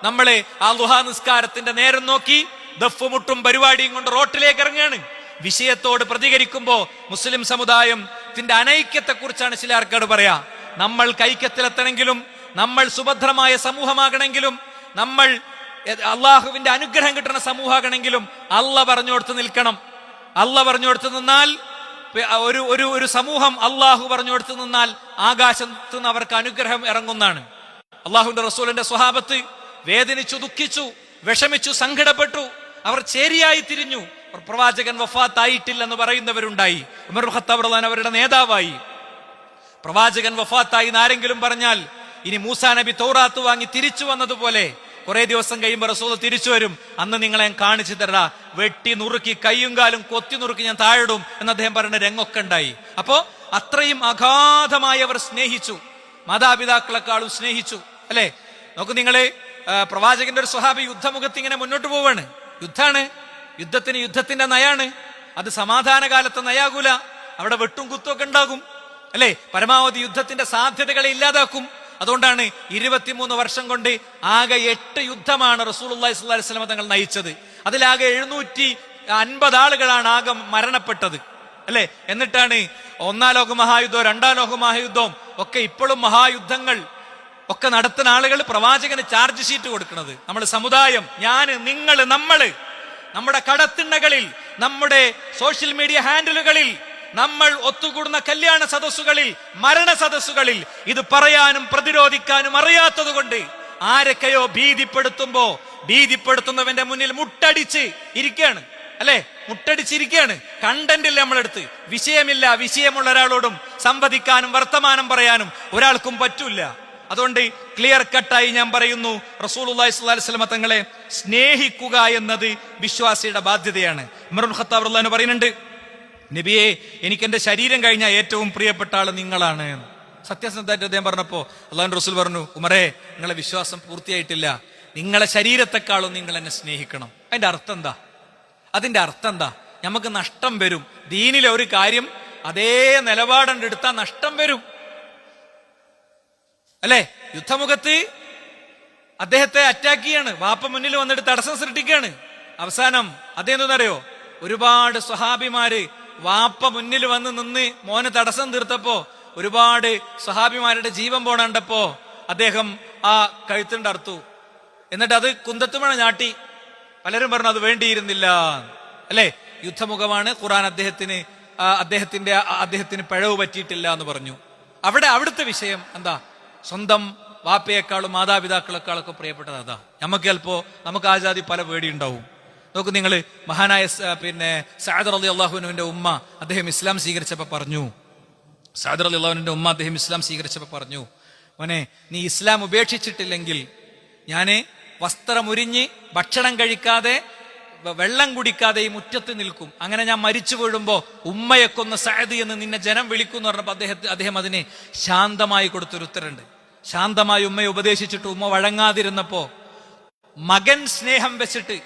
നമ്മളെ ആ ദുഹാ നിസ്കാരത്തിന്റെ നേരം നോക്കി ദഫ്മുട്ടും പരിപാടിയും കൊണ്ട് റോട്ടിലേക്ക് ഇറങ്ങുകയാണ്. വിഷയത്തോട് പ്രതികരിക്കുമ്പോ മുസ്ലിം സമുദായത്തിന്റെ അനൈക്യത്തെ കുറിച്ചാണ് ചില ആൾക്കാർ പറയാ. നമ്മൾ ഐക്യത്തിലെത്തണമെങ്കിലും, നമ്മൾ സുഭദ്രമായ സമൂഹമാകണമെങ്കിലും, നമ്മൾ അള്ളാഹുവിന്റെ അനുഗ്രഹം കിട്ടുന്ന സമൂഹമാകണമെങ്കിലും അള്ള പറഞ്ഞോടത്ത് നിൽക്കണം. അള്ള പറഞ്ഞോടത്ത് നിന്നാൽ ഒരു സമൂഹം അള്ളാഹു പറഞ്ഞോടത്ത് നിന്നാൽ ആകാശത്ത് നിന്ന് അവർക്ക് അനുഗ്രഹം ഇറങ്ങുന്നതാണ്. അള്ളാഹുവിന്റെ റസൂലിന്റെ സ്വഹാബത്ത് വേദനിച്ചു, ദുഃഖിച്ചു, വിഷമിച്ചു, സങ്കടപ്പെട്ടു. അവർ ചേരിയായി തിരിഞ്ഞു. പ്രവാചകൻ വഫാത്തായിട്ടില്ലെന്ന് പറയുന്നവരുണ്ടായി. ഉമർ ഖത്താബ് റളിയല്ലാഹു അവരുടെ നേതാവായി. പ്രവാചകൻ വഫാത്തായി ആരെങ്കിലും പറഞ്ഞാൽ ഇനി മൂസാ നബി തൗറാത്ത് വാങ്ങി തിരിച്ചു വന്നതുപോലെ കുറെ ദിവസം കഴിയുമ്പോൾ റസൂൽ തിരിച്ചു വരും. അന്ന് നിങ്ങളെ ഞാൻ കാണിച്ചു തരാ, വെട്ടി നുറുക്കി കയ്യും കാലും കൊത്തി നുറുക്കി ഞാൻ താഴിടും എന്ന് അദ്ദേഹം പറയുന്ന രംഗമൊക്കെ ഉണ്ടായി. അപ്പോ അത്രയും അഗാധമായി അവർ സ്നേഹിച്ചു, മാതാപിതാക്കളെക്കാളും സ്നേഹിച്ചു, അല്ലെ? നോക്കൂ നിങ്ങള്, പ്രവാചകന്റെ ഒരു സ്വഹാബി യുദ്ധമുഖത്ത് ഇങ്ങനെ മുന്നോട്ട് പോവാണ്. യുദ്ധാണ്, യുദ്ധത്തിന്റെ നയാണ്. അത് സമാധാന കാലത്തെ നയാകൂല. അവിടെ വെട്ടും കുത്തുമൊക്കെ ഉണ്ടാകും, അല്ലെ? പരമാവധി യുദ്ധത്തിന്റെ സാധ്യതകളെ ഇല്ലാതാക്കും. അതുകൊണ്ടാണ് 23 വർഷം കൊണ്ട് ആകെ 8 യുദ്ധമാണ് റസൂലുള്ളാഹി സ്വല്ലല്ലാഹു അലൈഹി വസല്ലം തങ്ങൾ നയിച്ചത്. അതിലാകെ 750 ആളുകളാണ് ആകെ മരണപ്പെട്ടത്, അല്ലെ? എന്നിട്ടാണ് 1-ാം ലോക മഹായുദ്ധവും 2-ാം ലോക മഹായുദ്ധവും ഒക്കെ ഇപ്പോഴും മഹായുദ്ധങ്ങൾ ഒക്കെ നടത്തുന്ന ആളുകൾ പ്രവാചകന് ചാർജ് ഷീറ്റ് കൊടുക്കുന്നത്. നമ്മൾ സമുദായം, ഞാൻ, നിങ്ങൾ, നമ്മള്, നമ്മുടെ കടത്തിണ്ണകളിൽ, നമ്മുടെ സോഷ്യൽ മീഡിയ ഹാൻഡിലുകളിൽ, നമ്മൾ ഒത്തുകൂടുന്ന കല്യാണ സദസ്സുകളിൽ, മരണ സദസ്സുകളിൽ ഇത് പറയാനും പ്രതിരോധിക്കാനും അറിയാത്തത് കൊണ്ട് ആരൊക്കെയോ ഭീതിപ്പെടുത്തുന്നവന്റെ മുന്നിൽ മുട്ടടിച്ച് ഇരിക്കുകയാണ്. അല്ലെ, മുട്ടടിച്ചിരിക്കുകയാണ്. കണ്ടന്റില്ല നമ്മളെടുത്ത്, വിഷയമില്ല. വിഷയമുള്ള ഒരാളോടും സംവദിക്കാനും വർത്തമാനം പറയാനും ഒരാൾക്കും പറ്റൂല. അതുകൊണ്ട് ക്ലിയർ കട്ടായി ഞാൻ പറയുന്നു, റസൂലുള്ളാഹി സ്വല്ലല്ലാഹി അലൈഹി വസല്ലം തങ്ങളെ സ്നേഹിക്കുക എന്നത് വിശ്വാസിയുടെ ബാധ്യതയാണ്. ഉമർ ഇബ്നുൽ ഖത്താബ് റളിയല്ലാഹു അൻഹു പറയുന്നുണ്ട്, നബിയെ, എനിക്ക് എന്റെ ശരീരം കഴിഞ്ഞാൽ ഏറ്റവും പ്രിയപ്പെട്ട ആള് നിങ്ങളാണ്. സത്യസന്ധമായിട്ട് അദ്ദേഹം പറഞ്ഞപ്പോ അള്ളാഹുവിന്റെ റസൂൽ പറഞ്ഞു, ഉമറേ, നിങ്ങളെ വിശ്വാസം പൂർത്തിയായിട്ടില്ല, നിങ്ങളെ ശരീരത്തെക്കാളും നിങ്ങൾ എന്നെ സ്നേഹിക്കണം. അതിന്റെ അർത്ഥം എന്താ? നമുക്ക് നഷ്ടം വരും. ദീനിലെ ഒരു കാര്യം അതേ നിലപാടെടുത്താൽ നഷ്ടം വരും. അല്ലെ, യുദ്ധമുഖത്ത് അദ്ദേഹത്തെ അറ്റാക്ക് ചെയ്യാണ്, വാപ്പ മുന്നിൽ വന്നിട്ട് തടസ്സം സൃഷ്ടിക്കുകയാണ്. അവസാനം അദ്ദേഹം എന്താണെന്നറിയോ, ഒരുപാട് സ്വഹാബിമാര് വാപ്പ മുന്നിൽ വന്ന് നിന്ന് മോന് തടസ്സം തീർത്തപ്പോ ഒരുപാട് സ്വഹാബിമാരുടെ ജീവൻ പോണണ്ടപ്പോ അദ്ദേഹം ആ കഴുത്തിന്റെ അർത്തു. എന്നിട്ട് അത് കുന്തത്തുമണ ഞാട്ടി. പലരും പറഞ്ഞു അത് വേണ്ടിയിരുന്നില്ല. അല്ലെ, യുദ്ധമുഖമാണ്, ഖുർആൻ അദ്ദേഹത്തിന് പിഴവ് പറ്റിയിട്ടില്ല എന്ന് പറഞ്ഞു. അവിടുത്തെ വിഷയം എന്താ? സ്വന്തം വാപ്പയെക്കാളും മാതാപിതാക്കളെക്കാളൊക്കെ പ്രിയപ്പെട്ടത് അതാ. നമുക്ക് ആ ജാതി പല പേടിയുണ്ടാവും. നോക്കൂ നിങ്ങൾ, മഹാനായ സഅദ് റളിയല്ലാഹു അൻഹുവിന്റെ ഉമ്മ അദ്ദേഹം ഇസ്ലാം സ്വീകരിച്ചപ്പോ പറഞ്ഞു, മോനെ, നീ ഇസ്ലാം ഉപേക്ഷിച്ചിട്ടില്ലെങ്കിൽ ഞാന് വസ്ത്രമുരിഞ്ഞ് ഭക്ഷണം കഴിക്കാതെ വെള്ളം കുടിക്കാതെ ഈ മുറ്റത്ത് നിൽക്കും. അങ്ങനെ ഞാൻ മരിച്ചു വീഴുമ്പോ ഉമ്മയെ കൊന്ന സഅദ് എന്ന് നിന്നെ ജനം വിളിക്കും എന്ന് പറഞ്ഞപ്പോ അദ്ദേഹം അതിനെ ശാന്തമായി കൊടുത്തൊരു ഉത്തരണ്ട്. ശാന്തമായി ഉമ്മയെ ഉപദേശിച്ചിട്ട് ഉമ്മ വഴങ്ങാതിരുന്നപ്പോ മകൻ സ്നേഹം വെച്ചിട്ട്,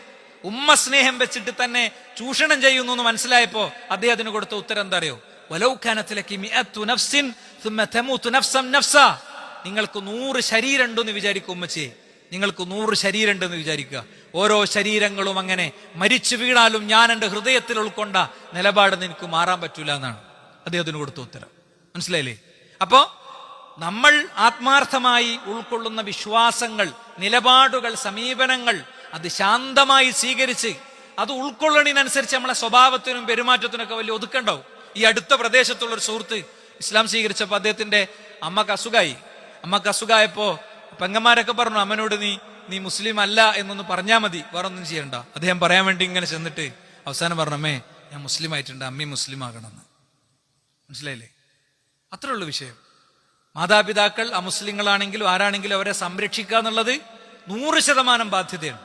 ഉമ്മ സ്നേഹം വെച്ചിട്ട് തന്നെ ചൂഷണം ചെയ്യുന്നു എന്ന് മനസ്സിലായപ്പോ അദ്ദേഹത്തിന് കൊടുത്ത ഉത്തരം എന്താ അറിയോ? വലൗ കാനത് ലകി മിഅതു നഫ്സിൻ സുമ്മ തമൂതു നഫ്സൻ നഫ്സാ. നിങ്ങൾക്ക് 100 ശരീരം ഉണ്ടെന്ന് വിചാരിക്കും ഉമ്മച്ചിയെ, നിങ്ങൾക്ക് 100 ശരീരം ഉണ്ടെന്ന് വിചാരിക്കുക. ഓരോ ശരീരങ്ങളും അങ്ങനെ മരിച്ചു വീണാലും ഞാൻ എൻ്റെ ഹൃദയത്തിൽ ഉൾക്കൊണ്ട നിലപാട് നിനക്ക് മാറാൻ പറ്റൂല എന്നാണ് അദ്ദേഹത്തിന് കൊടുത്ത ഉത്തരം. മനസ്സിലായില്ലേ? അപ്പോ നമ്മൾ ആത്മാർത്ഥമായി ഉൾക്കൊള്ളുന്ന വിശ്വാസങ്ങൾ, നിലപാടുകൾ, സമീപനങ്ങൾ അത് ശാന്തമായി സ്വീകരിച്ച് അത് ഉൾക്കൊള്ളണതിനനുസരിച്ച് നമ്മളെ സ്വഭാവത്തിനും പെരുമാറ്റത്തിനൊക്കെ വലിയ ഒതുക്കണ്ടാവും. ഈ അടുത്ത പ്രദേശത്തുള്ള ഒരു സുഹൃത്ത് ഇസ്ലാം സ്വീകരിച്ചപ്പോൾ അദ്ദേഹത്തിന്റെ അമ്മക്ക് അസുഖമായപ്പോ പെങ്ങന്മാരൊക്കെ പറഞ്ഞു, അമ്മനോട് നീ മുസ്ലിം അല്ല എന്നൊന്ന് പറഞ്ഞാൽ മതി, വേറെ ഒന്നും ചെയ്യണ്ട. അദ്ദേഹം പറയാൻ വേണ്ടി ഇങ്ങനെ ചെന്നിട്ട് അവസാനം പറഞ്ഞു, അമ്മേ, ഞാൻ മുസ്ലിം ആയിട്ടുണ്ട്, അമ്മയും മുസ്ലിം ആകണമെന്ന്. മനസ്സിലായില്ലേ? അത്രേ ഉള്ളൂ വിഷയം. മാതാപിതാക്കൾ അമുസ്ലിങ്ങളാണെങ്കിലും ആരാണെങ്കിലും അവരെ സംരക്ഷിക്കുക എന്നുള്ളത് 100% ബാധ്യതയാണ്.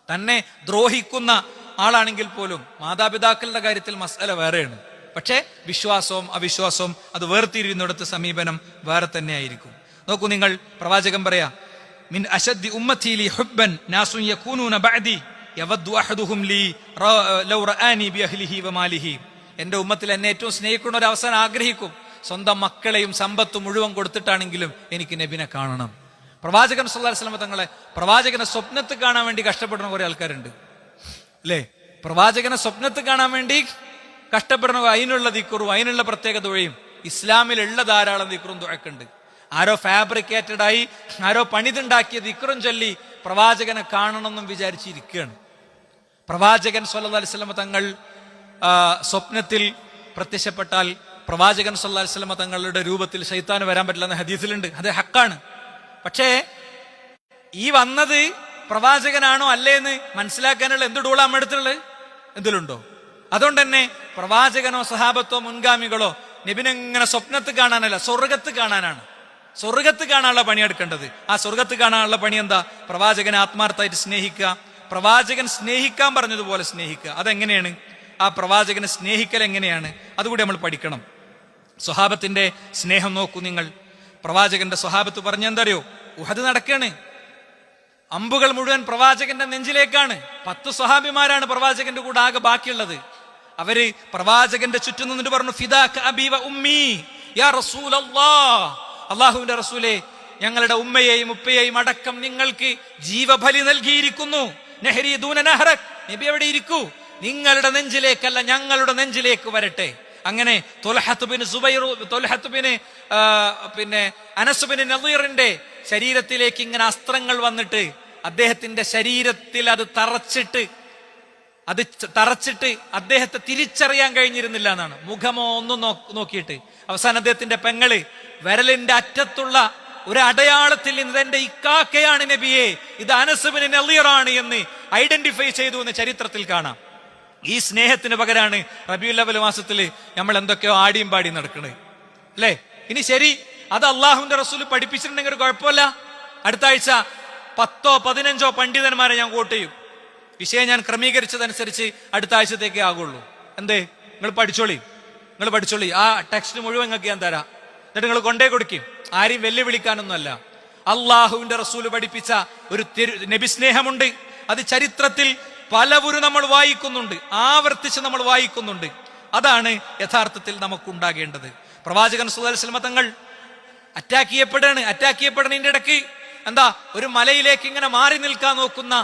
തന്നെ ദ്രോഹിക്കുന്ന ആളാണെങ്കിൽ പോലും മാതാപിതാക്കളുടെ കാര്യത്തിൽ മസല വേറെയാണ്. പക്ഷേ വിശ്വാസവും അവിശ്വാസവും അത് വേർതിരിയുന്നിടത്ത് സമീപനം വേറെ തന്നെ ആയിരിക്കും. നോക്കൂ നിങ്ങൾ, പ്രവാചകൻ പറയാ, മിൻ അശദ്ദി ഉമ്മത്തി ലി ഹുബ്ബൻ നാസുൻ യകൂനൂന ബഅദി യവദ്ദു അഹദുഹും ലി ലൗ റആനി ബി അഹ്ലിഹി വമാലിഹി. എന്റെ ഉമ്മത്തിൽ എന്നെ ഏറ്റവും സ്നേഹിക്കുന്ന ഒരു അവസാനം ആഗ്രഹിക്കും, സ്വന്തം മക്കളെയും സമ്പത്തും മുഴുവൻ കൊടുത്തിട്ടാണെങ്കിലും എനിക്ക് നബിനെ കാണണം. പ്രവാചകൻ സല്ലല്ലാഹു അലൈഹി വസല്ലം തങ്ങളെ പ്രവാചകനെ സ്വപ്നത്തിൽ കാണാൻ വേണ്ടി കഷ്ടപ്പെടുന്ന കുറെ ആൾക്കാരുണ്ട്, അല്ലേ? പ്രവാചകനെ സ്വപ്നത്തിൽ കാണാൻ വേണ്ടി കഷ്ടപ്പെടുന്ന, അതിനുള്ള ദിക്റും അതിനുള്ള പ്രത്യേക ദുആയും ഇസ്ലാമിലുള്ള ധാരാളം ദിക്റും ദുആക്കുണ്ട്. ആരോ ഫാബ്രിക്കേറ്റഡ് ആയി ആരോ പണിതുണ്ടാക്കിയ ദിക്റും ചൊല്ലി പ്രവാചകനെ കാണണമെന്നും വിചാരിച്ചിരിക്കുകയാണ്. പ്രവാചകൻ സല്ലല്ലാഹു അലൈഹി വസല്ലം തങ്ങൾ സ്വപ്നത്തിൽ പ്രത്യക്ഷപ്പെട്ടാൽ പ്രവാചകൻ സല്ലല്ലാഹു അലൈഹി വസല്ലം തങ്ങളുടെ രൂപത്തിൽ ശൈത്താന് വരാൻ പറ്റില്ല എന്ന ഹദീസിലുണ്ട്. അത് ഹക്കാണ്. പക്ഷേ ഈ വന്നത് പ്രവാചകനാണോ അല്ലേ എന്ന് മനസ്സിലാക്കാനുള്ള എന്ത് ഡൂളാ നമ്മുടെ അടുത്തുള്ളത്? എന്തിലുണ്ടോ? അതുകൊണ്ട് തന്നെ പ്രവാചകനോ സഹാബത്തോ മുൻഗാമികളോ നബിനെങ്ങനെ സ്വപ്നത്ത് കാണാനല്ല, സ്വർഗത്ത് കാണാനാണ്. സ്വർഗത്ത് കാണാനുള്ള പണിയെടുക്കേണ്ടത്. ആ സ്വർഗത്ത് കാണാനുള്ള പണി എന്താ? പ്രവാചകനെ ആത്മാർത്ഥമായിട്ട് സ്നേഹിക്കുക, പ്രവാചകൻ സ്നേഹിക്കാൻ പറഞ്ഞതുപോലെ സ്നേഹിക്കുക. അതെങ്ങനെയാണ്? ആ പ്രവാചകനെ സ്നേഹിക്കൽ എങ്ങനെയാണ്? അതുകൂടി നമ്മൾ പഠിക്കണം. സ്വഹാബത്തിന്റെ സ്നേഹം നോക്കൂ നിങ്ങൾ. പ്രവാചകന്റെ സ്വഹാബത്ത് പറഞ്ഞെന്തറിയോ? ഉഹദ് നടക്കാണ്, അമ്പുകൾ മുഴുവൻ പ്രവാചകന്റെ നെഞ്ചിലേക്കാണ്. 10 സ്വഹാബിമാരാണ് പ്രവാചകന്റെ കൂടെ ആകെ ബാക്കിയുള്ളത്. അവര് പ്രവാചകന്റെ ചുറ്റും നിന്നിട്ട് പറഞ്ഞു, ഫിദാക അബീ വ ഉമ്മീ യാ റസൂലല്ലാഹ്, അല്ലാഹുവിന്റെ റസൂലേ, ഞങ്ങളുടെ ഉമ്മയെയും ഉപ്പയെയും അടക്കം നിങ്ങൾക്ക് ജീവബലി നൽകിയിരിക്കുന്നു. നഹരി ദൂന നഹറക്, നബി അവിടെ ഇരിക്കൂ, നിങ്ങളുടെ നെഞ്ചിലേക്കല്ല ഞങ്ങളുടെ നെഞ്ചിലേക്ക് വരട്ടെ. അങ്ങനെ അനസ് ബിൻ നളീറിന്റെ ശരീരത്തിലേക്ക് ഇങ്ങനെ അസ്ത്രങ്ങൾ വന്നിട്ട് അദ്ദേഹത്തിന്റെ ശരീരത്തിൽ അത് തറച്ചിട്ട് അദ്ദേഹത്തെ തിരിച്ചറിയാൻ കഴിഞ്ഞിരുന്നില്ല എന്നാണ്. മുഖമോ ഒന്നും നോക്കിയിട്ട് അവസാനം അദ്ദേഹത്തിന്റെ പെങ്ങള് വിരലിന്റെ അറ്റത്തുള്ള ഒരു അടയാളത്തിൽ നിന്ന് ഇതെന്റെ ഇക്കാക്കയാണ് നബിയെ, ഇത് അനസ് ബിൻ നളീറാണ് എന്ന് ഐഡന്റിഫൈ ചെയ്തു എന്ന് ചരിത്രത്തിൽ കാണാം. ഈ സ്നേഹത്തിന് പകരാണ് റബീഉൽ അവ്വൽ മാസത്തിൽ നമ്മൾ എന്തൊക്കെയോ ആടിയും പാടിയും നടക്കണേ അല്ലേ? ഇനി ശരി, അത് അള്ളാഹുവിന്റെ റസൂൽ പഠിപ്പിച്ചിട്ടുണ്ടെങ്കിൽ ഒരു കുഴപ്പമില്ല. അടുത്ത ആഴ്ച 10-15 പണ്ഡിതന്മാരെ ഞാൻ കോട്ട് ചെയ്യും. വിഷയം ഞാൻ ക്രമീകരിച്ചതനുസരിച്ച് അടുത്ത ആഴ്ചത്തേക്കേ ആകുള്ളൂ. എന്തേ, നിങ്ങൾ പഠിച്ചോളി. ആ ടെക്സ്റ്റ് മുഴുവൻ നിങ്ങൾക്ക് ഞാൻ തരാം. എന്നിട്ട് നിങ്ങൾ കൊണ്ടേ കൊടുക്കും. ആരെയും വെല്ലുവിളിക്കാനൊന്നുമല്ല. അള്ളാഹുവിന്റെ റസൂല് പഠിപ്പിച്ച ഒരു നബി സ്നേഹമുണ്ട്. അത് ചരിത്രത്തിൽ പലവരും നമ്മൾ വായിക്കുന്നുണ്ട്, ആവർത്തിച്ച് നമ്മൾ വായിക്കുന്നുണ്ട്. അതാണ് യഥാർത്ഥത്തിൽ നമുക്കുണ്ടാകേണ്ടത്. പ്രവാചകൻ സല്ലല്ലാഹു അലൈഹി വസല്ലം തങ്ങൾ അറ്റാക്ക് ചെയ്യപ്പെടുന്നതിന്റെ ഇടയ്ക്ക് ഒരു മലയിലേക്ക് ഇങ്ങനെ മാറി നിൽക്കാൻ നോക്കുന്ന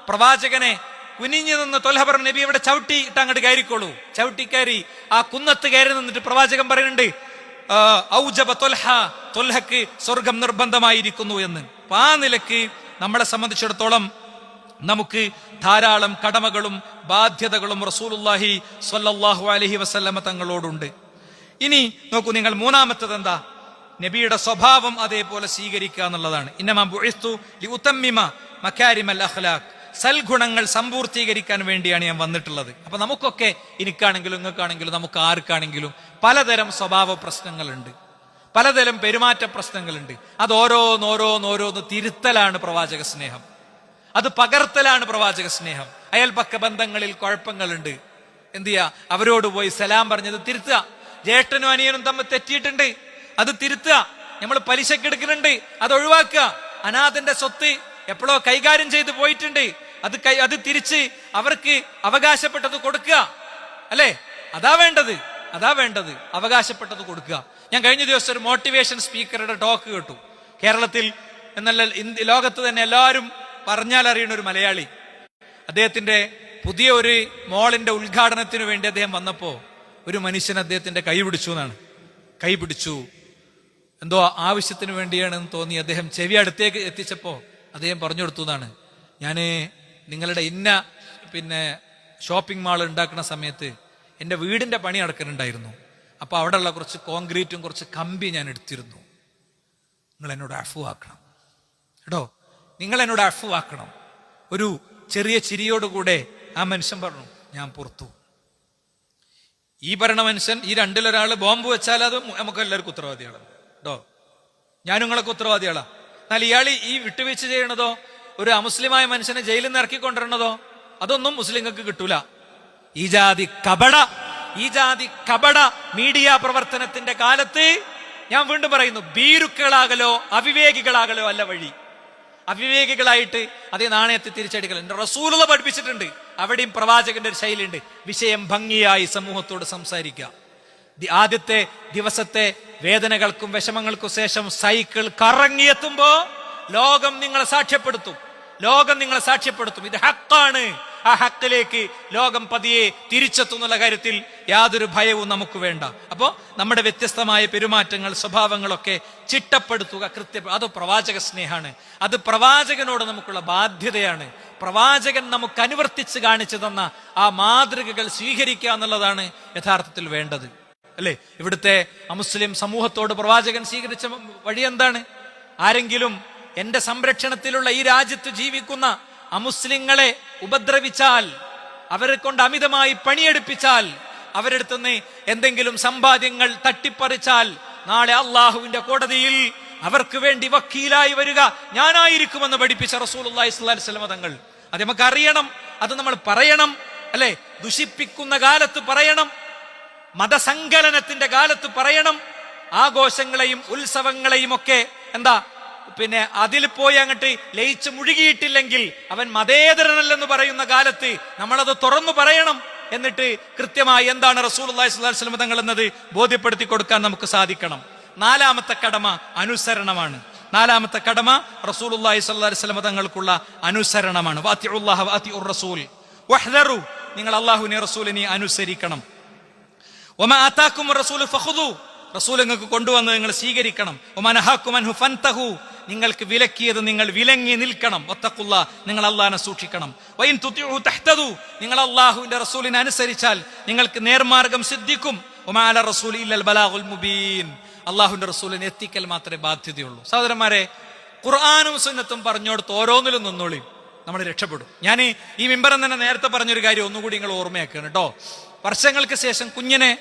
പ്രവാചകനെ കുനിഞ്ഞു നിന്ന് ത്വൽഹ പറഞ്ഞു, നബി ഇവിടെ ചവിട്ടിയിട്ട് അങ്ങോട്ട് കയറിക്കോളൂ. ചവിട്ടി കയറി ആ കുന്നത്ത് കയറി നിന്നിട്ട് പ്രവാചകൻ പറയുന്നുണ്ട്, ഔജബ ത്വൽഹക്ക് സ്വർഗം നിർബന്ധമായിരിക്കുന്നു എന്ന്. അപ്പൊ ആ നിലക്ക് നമ്മളെ സംബന്ധിച്ചിടത്തോളം നമുക്ക് ധാരാളം കടമകളും ബാധ്യതകളും റസൂലുള്ളാഹി സ്വല്ലല്ലാഹു അലൈഹി വസല്ലമ തങ്ങളോടുണ്ട്. ഇനി നോക്കൂ നിങ്ങൾ, മൂന്നാമത്തത് എന്താ? നബിയുടെ സ്വഭാവം അതേപോലെ സ്വീകരിക്കുക എന്നുള്ളതാണ്. ഇന്നമാ ബുഇസ്തു ലിഉതമ്മിമ മകാരിമൽ അഖ്ലാഖ്, സൽഗുണങ്ങൾ സമ്പൂർത്തീകരിക്കാൻ വേണ്ടിയാണ് ഞാൻ വന്നിട്ടുള്ളത്. അപ്പൊ നമുക്കൊക്കെ, എനിക്കാണെങ്കിലും നിങ്ങൾക്കാണെങ്കിലും നമുക്ക് ആർക്കാണെങ്കിലും പലതരം സ്വഭാവ പ്രശ്നങ്ങളുണ്ട്, പലതരം പെരുമാറ്റ പ്രശ്നങ്ങളുണ്ട്. അത് ഓരോന്നോരോന്ന് തിരുത്തലാണ് പ്രവാചക സ്നേഹം, അത് പകർത്തലാണ് പ്രവാചക സ്നേഹം. അയൽപക്ക ബന്ധങ്ങളിൽ കുഴപ്പങ്ങളുണ്ട്, എന്ത് ചെയ്യാ? അവരോട് പോയി സലാം പറഞ്ഞത് തിരുത്തുക. ജ്യേഷ്ഠനും അനിയനും തമ്മിൽ തെറ്റിയിട്ടുണ്ട്, അത് തിരുത്തുക. നമ്മൾ പലിശക്കെടുക്കുന്നുണ്ട്, അത് ഒഴിവാക്കുക. അനാഥന്റെ സ്വത്ത് എപ്പോഴോ കൈകാര്യം ചെയ്ത് പോയിട്ടുണ്ട്, അത് തിരിച്ച് അവർക്ക് അവകാശപ്പെട്ടത് കൊടുക്കുക. അല്ലേ? അതാ വേണ്ടത്, അവകാശപ്പെട്ടത് കൊടുക്കുക. ഞാൻ കഴിഞ്ഞ ദിവസം ഒരു മോട്ടിവേഷൻ സ്പീക്കറുടെ ടോക്ക് കേട്ടു. കേരളത്തിൽ എന്നല്ല, ലോകത്ത് തന്നെ എല്ലാവരും പറഞ്ഞാൽ അറിയുന്ന ഒരു മലയാളി. അദ്ദേഹത്തിന്റെ പുതിയ ഒരു മോളിന്റെ ഉദ്ഘാടനത്തിന് വേണ്ടി അദ്ദേഹം വന്നപ്പോ ഒരു മനുഷ്യൻ അദ്ദേഹത്തിന്റെ കൈ പിടിച്ചു. എന്തോ ആവശ്യത്തിന് വേണ്ടിയാണെന്ന് തോന്നി. അദ്ദേഹം ചെവി അടുത്തേക്ക് എത്തിച്ചപ്പോ അദ്ദേഹം പറഞ്ഞു കൊടുത്തു എന്നാണ്, ഞാന് നിങ്ങളുടെ ഷോപ്പിംഗ് മാൾ ഉണ്ടാക്കുന്ന സമയത്ത് എൻ്റെ വീടിന്റെ പണി നടക്കുന്നുണ്ടായിരുന്നു. അപ്പൊ അവിടെയുള്ള കുറച്ച് കോൺക്രീറ്റും കുറച്ച് കമ്പി ഞാൻ എടുത്തിരുന്നു. നിങ്ങൾ എന്നോട് അഫുവാക്കണം കേട്ടോ, നിങ്ങൾ എന്നോട് അഫുവാക്കണം. ഒരു ചെറിയ ചിരിയോടുകൂടെ ആ മനുഷ്യൻ പറഞ്ഞു, ഞാൻ പുറത്തു. ഈ ഭരണ മനുഷ്യൻ, ഈ രണ്ടിലൊരാൾ ബോംബ് വെച്ചാൽ അത് നമുക്ക് എല്ലാവർക്കും ഉത്തരവാദികളാണ് കേട്ടോ, ഞാനും നിങ്ങളൊക്കെ ഉത്തരവാദികളാ. എന്നാൽ ഇയാൾ ഈ വിട്ടുവീഴ്ച ചെയ്യണതോ, ഒരു അമുസ്ലിമായ മനുഷ്യനെ ജയിലിൽ നിന്ന് ഇറക്കിക്കൊണ്ടിരണതോ, അതൊന്നും മുസ്ലിങ്ങൾക്ക് കിട്ടൂല. ഈ ജാതി കപട മീഡിയ പ്രവർത്തനത്തിന്റെ കാലത്ത് ഞാൻ വീണ്ടും പറയുന്നു, ഭീരുക്കളാകലോ അവിവേകികളാകലോ അല്ല വഴി. അവിവേകികളായിട്ട് അതേ നാണയത്തെ തിരിച്ചടിക്കൽ എന്റെ റസൂലുള്ള പഠിപ്പിച്ചിട്ടുണ്ട്. അവിടെയും പ്രവാചകന്റെ ഒരു ശൈലിയുണ്ട്, വിഷയം ഭംഗിയായി സമൂഹത്തോട് സംസാരിക്കുക. ആദ്യത്തെ ദിവസത്തെ വേദനകൾക്കും വിഷമങ്ങൾക്കും ശേഷം സൈക്കിൾ കറങ്ങിയെത്തുമ്പോ ലോകം നിങ്ങളെ സാക്ഷ്യപ്പെടുത്തും. ഇത് ഹക്കാണ്. ആ ഹക്കിലേക്ക് ലോകം പതിയെ തിരിച്ചെത്തുന്നുള്ള കാര്യത്തിൽ യാതൊരു ഭയവും നമുക്ക് വേണ്ട. അപ്പോ നമ്മുടെ വ്യത്യസ്തമായ പെരുമാറ്റങ്ങൾ, സ്വഭാവങ്ങളൊക്കെ ചിട്ടപ്പെടുത്തുക, അത് പ്രവാചക സ്നേഹമാണ്. അത് പ്രവാചകനോട് നമുക്കുള്ള ബാധ്യതയാണ്. പ്രവാചകൻ നമുക്ക് അനുവർത്തിച്ച് കാണിച്ചു തന്ന ആ മാതൃകകൾ സ്വീകരിക്കുക എന്നുള്ളതാണ് യഥാർത്ഥത്തിൽ വേണ്ടത്, അല്ലേ? ഇവിടുത്തെ അമുസ്ലിം സമൂഹത്തോട് പ്രവാചകൻ സ്വീകരിച്ച വഴി എന്താണ്? ആരെങ്കിലും എന്റെ സംരക്ഷണത്തിലുള്ള ഈ രാജ്യത്ത് ജീവിക്കുന്ന അമുസ്ലിങ്ങളെ ഉപദ്രവിച്ചാൽ, അവരെ കൊണ്ട് അമിതമായി പണിയെടുപ്പിച്ചാൽ, അവരെടുത്തുനിന്ന് എന്തെങ്കിലും സമ്പാദ്യങ്ങൾ തട്ടിപ്പറിച്ചാൽ, നാളെ അള്ളാഹുവിന്റെ കോടതിയിൽ അവർക്ക് വേണ്ടി വക്കീലായി വരിക ഞാനായിരിക്കുമെന്ന് പഠിപ്പിച്ച റസൂലുള്ളാഹി സ്വല്ലല്ലാഹു അലൈഹി വസല്ലം തങ്ങൾ. അത് നമുക്ക് അറിയണം, അത് നമ്മൾ പറയണം, അല്ലെ? ദുഷിപ്പിക്കുന്ന കാലത്ത് പറയണം, മതസങ്കലനത്തിന്റെ കാലത്ത് പറയണം, ആഘോഷങ്ങളെയും ഉത്സവങ്ങളെയും ഒക്കെ അതിൽ പോയി അങ്ങോട്ട് ലയിച്ച് മുഴുകിയിട്ടില്ലെങ്കിൽ അവൻ മതേതരനല്ലെന്ന് പറയുന്ന കാലത്ത് നമ്മളത് തുറന്നു പറയണം. എന്നിട്ട് കൃത്യമായി എന്താണ് റസൂലുള്ളാഹി സ്വല്ലല്ലാഹു അലൈഹി വസല്ലം തങ്ങൾ എന്നത് ബോധ്യപ്പെടുത്തി കൊടുക്കാൻ നമുക്ക് സാധിക്കണം. നാലാമത്തെ കടമ അനുസരണമാണ്. റസൂലുള്ളാഹി സ്വല്ലല്ലാഹു അലൈഹി വസല്ലം തങ്ങൾക്കുള്ള അനുസരണമാണ്. വാതിഉല്ലാഹ വാതിഉർ റസൂൽ വഹ്ദറു, നിങ്ങൾ അല്ലാഹുവിനെ റസൂലിനെ അനുസരിക്കണം. വമാ ആതാകുമുർ റസൂലു ഫഖുദു, റസൂൽ നിങ്ങൾക്ക് കൊണ്ടുവന്നത് നിങ്ങൾ സ്വീകരിക്കണം. വമാ നഹാകും അൻഹു ഫൻതഹു, നിങ്ങൾക്ക് വിലക്കിയത് നിങ്ങൾ വിലങ്ങി നിൽക്കണം. വത്തഖുല്ലാഹ്, നിങ്ങൾ അല്ലാഹുവിനെ സൂക്ഷിക്കണം. വഇൻ തുതിഉ തഹ്തദു, നിങ്ങൾ അല്ലാഹുവിന്റെ റസൂലിനെ അനുസരിച്ചാൽ നിങ്ങൾക്ക് നേർമാർഗം സിദ്ധിക്കും. വമാ അല റസൂലി ഇല്ലൽ ബലാഗുൽ മുബീൻ, അല്ലാഹുവിന്റെ റസൂലിനെ എത്തിക്കൽ മാത്രമേ ബാധ്യതയുള്ളൂ. സഹോദരന്മാരെ, ഖുർആനും സുന്നത്തും പറഞ്ഞോടത്ത് ഓരോന്നിലും നിന്നോളി, നമ്മൾ രക്ഷപ്പെടും. ഞാൻ ഈ മിമ്പർ തന്നെ നേരത്തെ പറഞ്ഞൊരു കാര്യം ഒന്നുകൂടി നിങ്ങൾ ഓർമ്മയാക്കണം കേട്ടോ. വർഷങ്ങൾക്ക് ശേഷം കുഞ്ഞിനെ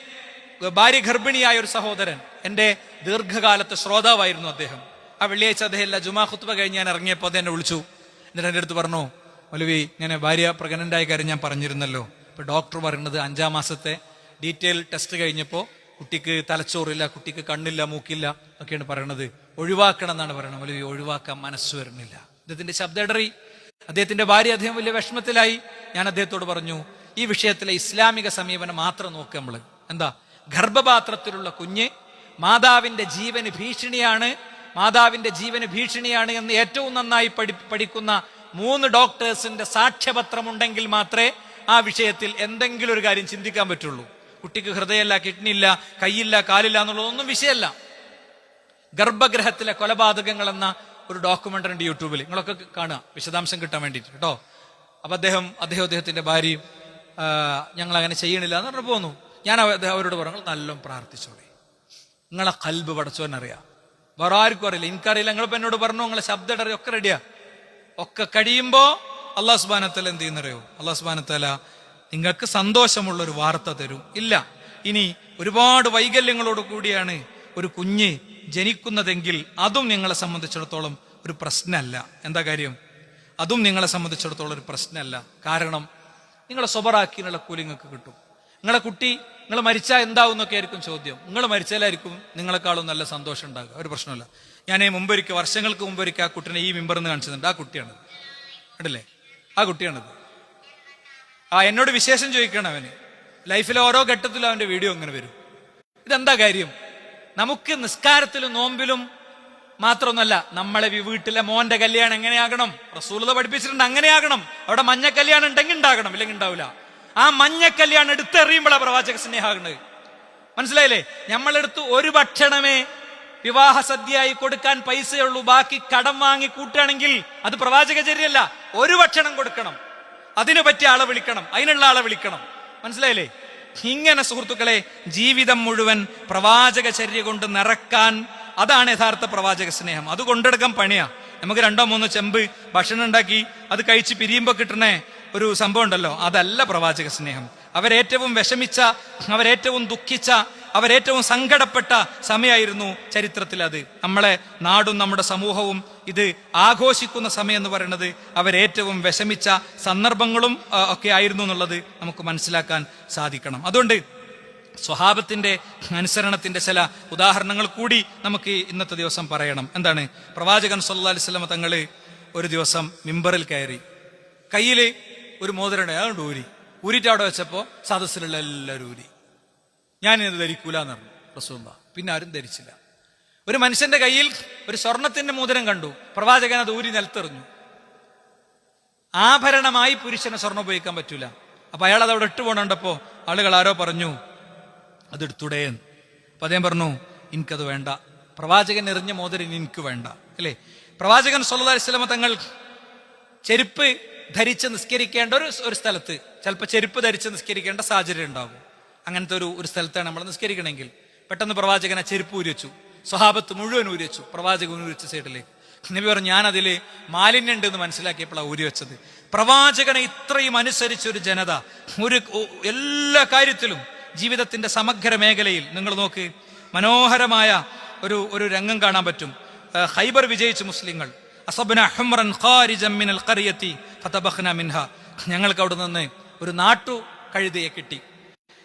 ഭാര്യ ഗർഭിണിയായ ഒരു സഹോദരൻ, എൻ്റെ ദീർഘകാലത്തെ ശ്രോതാവായിരുന്നു അദ്ദേഹം. ആ വെള്ളിയാഴ്ച അദ്ദേഹം ജുമാ ഖുത്ബ കഴിഞ്ഞ് ഞാൻ ഇറങ്ങിയപ്പോൾ അദ്ദേഹം എന്നെ വിളിച്ചു. എന്നിട്ട് എൻ്റെ അടുത്ത് പറഞ്ഞു, മൗലവി ഇങ്ങനെ ഭാര്യ പ്രഗ്നൻ്റായ കാര്യം ഞാൻ പറഞ്ഞിരുന്നല്ലോ, ഇപ്പൊ ഡോക്ടർ പറയുന്നത് 5-ാം മാസത്തെ ഡീറ്റെയിൽ ടെസ്റ്റ് കഴിഞ്ഞപ്പോൾ കുട്ടിക്ക് തലച്ചോറില്ല, കുട്ടിക്ക് കണ്ണില്ല, മൂക്കില്ല ഒക്കെയാണ് പറയണത്, ഒഴിവാക്കണം എന്നാണ് പറയുന്നത്. മൗലവി ഒഴിവാക്കാൻ മനസ്സ് വരുന്നില്ല. അദ്ദേഹത്തിന്റെ ശബ്ദം ഇടറി. അദ്ദേഹത്തിന്റെ ഭാര്യ അദ്ദേഹം വലിയ വിഷമത്തിലായി. ഞാൻ അദ്ദേഹത്തോട് പറഞ്ഞു, ഈ വിഷയത്തിലെ ഇസ്ലാമിക സമീപനം മാത്രം നോക്കുക. നമ്മൾ എന്താ, ഗർഭപാത്രത്തിലുള്ള കുഞ്ഞ് മാതാവിന്റെ ജീവന് ഭീഷണിയാണ്, മാതാവിന്റെ ജീവന് ഭീഷണിയാണ് എന്ന് ഏറ്റവും നന്നായി പഠിക്കുന്ന 3 ഡോക്ടേഴ്സിന്റെ സാക്ഷ്യപത്രം ഉണ്ടെങ്കിൽ മാത്രമേ ആ വിഷയത്തിൽ എന്തെങ്കിലും ഒരു കാര്യം ചിന്തിക്കാൻ പറ്റുള്ളൂ. കുട്ടിക്ക് ഹൃദയമില്ല, കിഡ്നി ഇല്ല, കൈയില്ല, കാലില്ല എന്നുള്ളതൊന്നും വിഷയമല്ല. ഗർഭഗ്രഹത്തിലെ കൊലപാതകങ്ങൾ എന്ന ഒരു ഡോക്യുമെന്ററി ഉണ്ട് യൂട്യൂബിൽ, നിങ്ങളൊക്കെ കാണുക വിശദാംശം കിട്ടാൻ വേണ്ടിയിട്ട് കേട്ടോ. അപ്പൊ അദ്ദേഹത്തിന്റെ ഭാര്യയും ഞങ്ങൾ അങ്ങനെ ചെയ്യണില്ല എന്ന് പറഞ്ഞു പോന്നു. ഞാൻ അവരോട് പറഞ്ഞു, നല്ലോണം പ്രാർത്ഥിച്ചോളി, നിങ്ങളെ ഖൽബ് പടച്ചോനറിയാം, വേറെ ആർക്കും അറിയില്ല, എനിക്കറിയില്ല. നിങ്ങളിപ്പോ എന്നോട് പറഞ്ഞു നിങ്ങളെ ശബ്ദം ഇടറി ഒക്കെ റെഡിയാ. ഒക്കെ കഴിയുമ്പോ അല്ലാഹു സുബ്ഹാനഹു വ തആല എന്ത് ചെയ്യുന്നറിയോ, അല്ലാഹു സുബ്ഹാനഹു വ തആല നിങ്ങൾക്ക് സന്തോഷമുള്ള ഒരു വാർത്ത തരും. ഇല്ല, ഇനി ഒരുപാട് വൈകല്യങ്ങളോട് കൂടിയാണ് ഒരു കുഞ്ഞ് ജനിക്കുന്നതെങ്കിൽ അതും നിങ്ങളെ സംബന്ധിച്ചിടത്തോളം ഒരു പ്രശ്നമല്ല. എന്താ കാര്യം? അതും നിങ്ങളെ സംബന്ധിച്ചിടത്തോളം ഒരു പ്രശ്നമല്ല. കാരണം നിങ്ങളെ സ്വബറാക്കിയുള്ള കൂലി നിങ്ങൾക്ക് കിട്ടും. നിങ്ങളെ കുട്ടി, നിങ്ങൾ മരിച്ചാൽ എന്താവും എന്നൊക്കെ ആയിരിക്കും ചോദ്യം. നിങ്ങൾ മരിച്ചാലായിരിക്കും നിങ്ങളെക്കാളും നല്ല സന്തോഷം ഉണ്ടാകുക. ഒരു പ്രശ്നമില്ല. ഞാൻ വർഷങ്ങൾക്ക് മുമ്പൊരിക്കൽ ആ കുട്ടീനെ ഈ മിമ്പറിന്ന് കാണിച്ചിട്ടുണ്ട്. ആ കുട്ടിയാണത്, കണ്ടില്ലേ? ആ കുട്ടിയാണത്. എന്നോട് വിശേഷം ചോദിക്കണം അവന്. ലൈഫിലെ ഓരോ ഘട്ടത്തിലും അവന്റെ വീഡിയോ അങ്ങനെ വരും. ഇതെന്താ കാര്യം? നമുക്ക് നിസ്കാരത്തിലും നോമ്പിലും മാത്രമൊന്നുമല്ല, നമ്മളെ വീട്ടിലെ മോന്റെ കല്യാണം എങ്ങനെയാകണം? റസൂലുള്ളാഹി പഠിപ്പിച്ചിട്ടുണ്ട്, അങ്ങനെയാകണം. അവിടെ മഞ്ഞ കല്യാണം ഉണ്ടെങ്കിൽ ഉണ്ടാകണം, ഇല്ലെങ്കിൽ ഉണ്ടാവില്ല. ആ മഞ്ഞ കല്യാണം എടുത്തെറിയുമ്പോഴാണ് പ്രവാചക സ്നേഹമാകുന്നത്. മനസ്സിലായില്ലേ? നമ്മളെടുത്ത് ഒരു ഭക്ഷണമേ വിവാഹ സദ്യയായി കൊടുക്കാൻ പൈസയുള്ളൂ, ബാക്കി കടം വാങ്ങി കൂട്ടുകയാണെങ്കിൽ അത് പ്രവാചകചര്യല്ല. ഒരു ഭക്ഷണം കൊടുക്കണം, അതിനു പറ്റിയ ആളെ വിളിക്കണം, അതിനുള്ള ആളെ വിളിക്കണം. മനസ്സിലായില്ലേ? ഇങ്ങനെ സുഹൃത്തുക്കളെ, ജീവിതം മുഴുവൻ പ്രവാചകചര്യ കൊണ്ട് നിറക്കാൻ, അതാണ് യഥാർത്ഥ പ്രവാചക സ്നേഹം. അത് കൊണ്ടെടുക്കാൻ പണിയാ. നമുക്ക് 2-3 ചെമ്പ് ഭക്ഷണം ഉണ്ടാക്കി അത് കഴിച്ച് പിരിയുമ്പോ കിട്ടണേ ഒരു സംഭവം ഉണ്ടല്ലോ, അതല്ല പ്രവാചക സ്നേഹം. അവരേറ്റവും വിഷമിച്ച, അവരേറ്റവും ദുഃഖിച്ച, അവരേറ്റവും സങ്കടപ്പെട്ട സമയമായിരുന്നു ചരിത്രത്തിൽ. അത് നമ്മളെ നാടും നമ്മുടെ സമൂഹവും ഇത് ആഘോഷിക്കുന്ന സമയം എന്ന് പറയുന്നത് അവരേറ്റവും വിഷമിച്ച സന്ദർഭങ്ങളും ഒക്കെ ആയിരുന്നു എന്നുള്ളത് നമുക്ക് മനസ്സിലാക്കാൻ സാധിക്കണം. അതുകൊണ്ട് സ്വഹാബത്തിന്റെ അനുസരണത്തിന്റെ ചില ഉദാഹരണങ്ങൾ കൂടി നമുക്ക് ഇന്നത്തെ ദിവസം പറയണം. എന്താണ്? പ്രവാചകൻ സല്ലല്ലാഹു അലൈഹി വസല്ലം തങ്ങൾ ഒരു ദിവസം മിമ്പറിൽ കയറി, കയ്യിൽ ഒരു മോതിരം അതുകൊണ്ട് ഊരിയിട്ട് അവിടെ വെച്ചപ്പോ സദസ്സിലുള്ള എല്ലാവരും ഊരി. ഞാനിത് ധരിക്കൂല എന്ന് പറഞ്ഞു റസൂലുള്ളാഹി. പിന്നെ ആരും ധരിച്ചില്ല. ഒരു മനുഷ്യന്റെ കയ്യിൽ ഒരു സ്വർണത്തിന്റെ മോതിരം കണ്ടു, പ്രവാചകൻ അത് ഊരി നിലത്തെറിഞ്ഞു. ആഭരണമായി പുരുഷന് സ്വർണ്ണം ഉപയോഗിക്കാൻ പറ്റൂല. അപ്പൊ അയാൾ അത് അവിടെ ഇട്ട് പോകണ്ടപ്പോ ആളുകൾ ആരോ പറഞ്ഞു അതെടുത്തുടേന്ന്. അപ്പൊ അദ്ദേഹം പറഞ്ഞു, എനിക്കത് വേണ്ട, പ്രവാചകൻ എറിഞ്ഞ മോതിരം എനിക്ക് വേണ്ട. അല്ലേ? പ്രവാചകൻ സല്ലല്ലാഹു അലൈഹി വസല്ലം തങ്ങൾ ചെരുപ്പ് ധരിച്ച് നിസ്കരിക്കേണ്ട ഒരു സ്ഥലത്ത് ചിലപ്പോൾ ചെരുപ്പ് ധരിച്ച് നിസ്കരിക്കേണ്ട സാഹചര്യം ഉണ്ടാകും. അങ്ങനത്തെ ഒരു സ്ഥലത്താണ് നമ്മൾ നിസ്കരിക്കണമെങ്കിൽ പെട്ടെന്ന് പ്രവാചകൻ ആ ചെരുപ്പ് ഊരി വെച്ചു. സ്വഹാബത്ത് മുഴുവൻ ഊരി വെച്ചു. പ്രവാചകൻ ഊരി വെച്ച സൈഡിലേക്ക് നബി പറഞ്ഞു, ഞാനതിൽ മാലിന്യം ഉണ്ട് എന്ന് മനസ്സിലാക്കിയപ്പോഴാണ് ഊരി വെച്ചത്. പ്രവാചകനെ ഇത്രയും അനുസരിച്ചൊരു ജനത എല്ലാ കാര്യത്തിലും, ജീവിതത്തിന്റെ സമഗ്ര മേഖലയിൽ നിങ്ങൾ നോക്ക്, മനോഹരമായ ഒരു രംഗം കാണാൻ പറ്റും. ഖൈബർ വിജയിച്ച മുസ്ലിങ്ങൾ, അസബ്ന ഹുംറൻ ഖാരിജൻ മിനൽ ഖറിയതി ഫതബഖ്ന മിൻഹാ, ഞങ്ങൾക്ക് അവിടെ നിന്ന് ഒരു നാട്ടു കഴുതയെ കിട്ടി.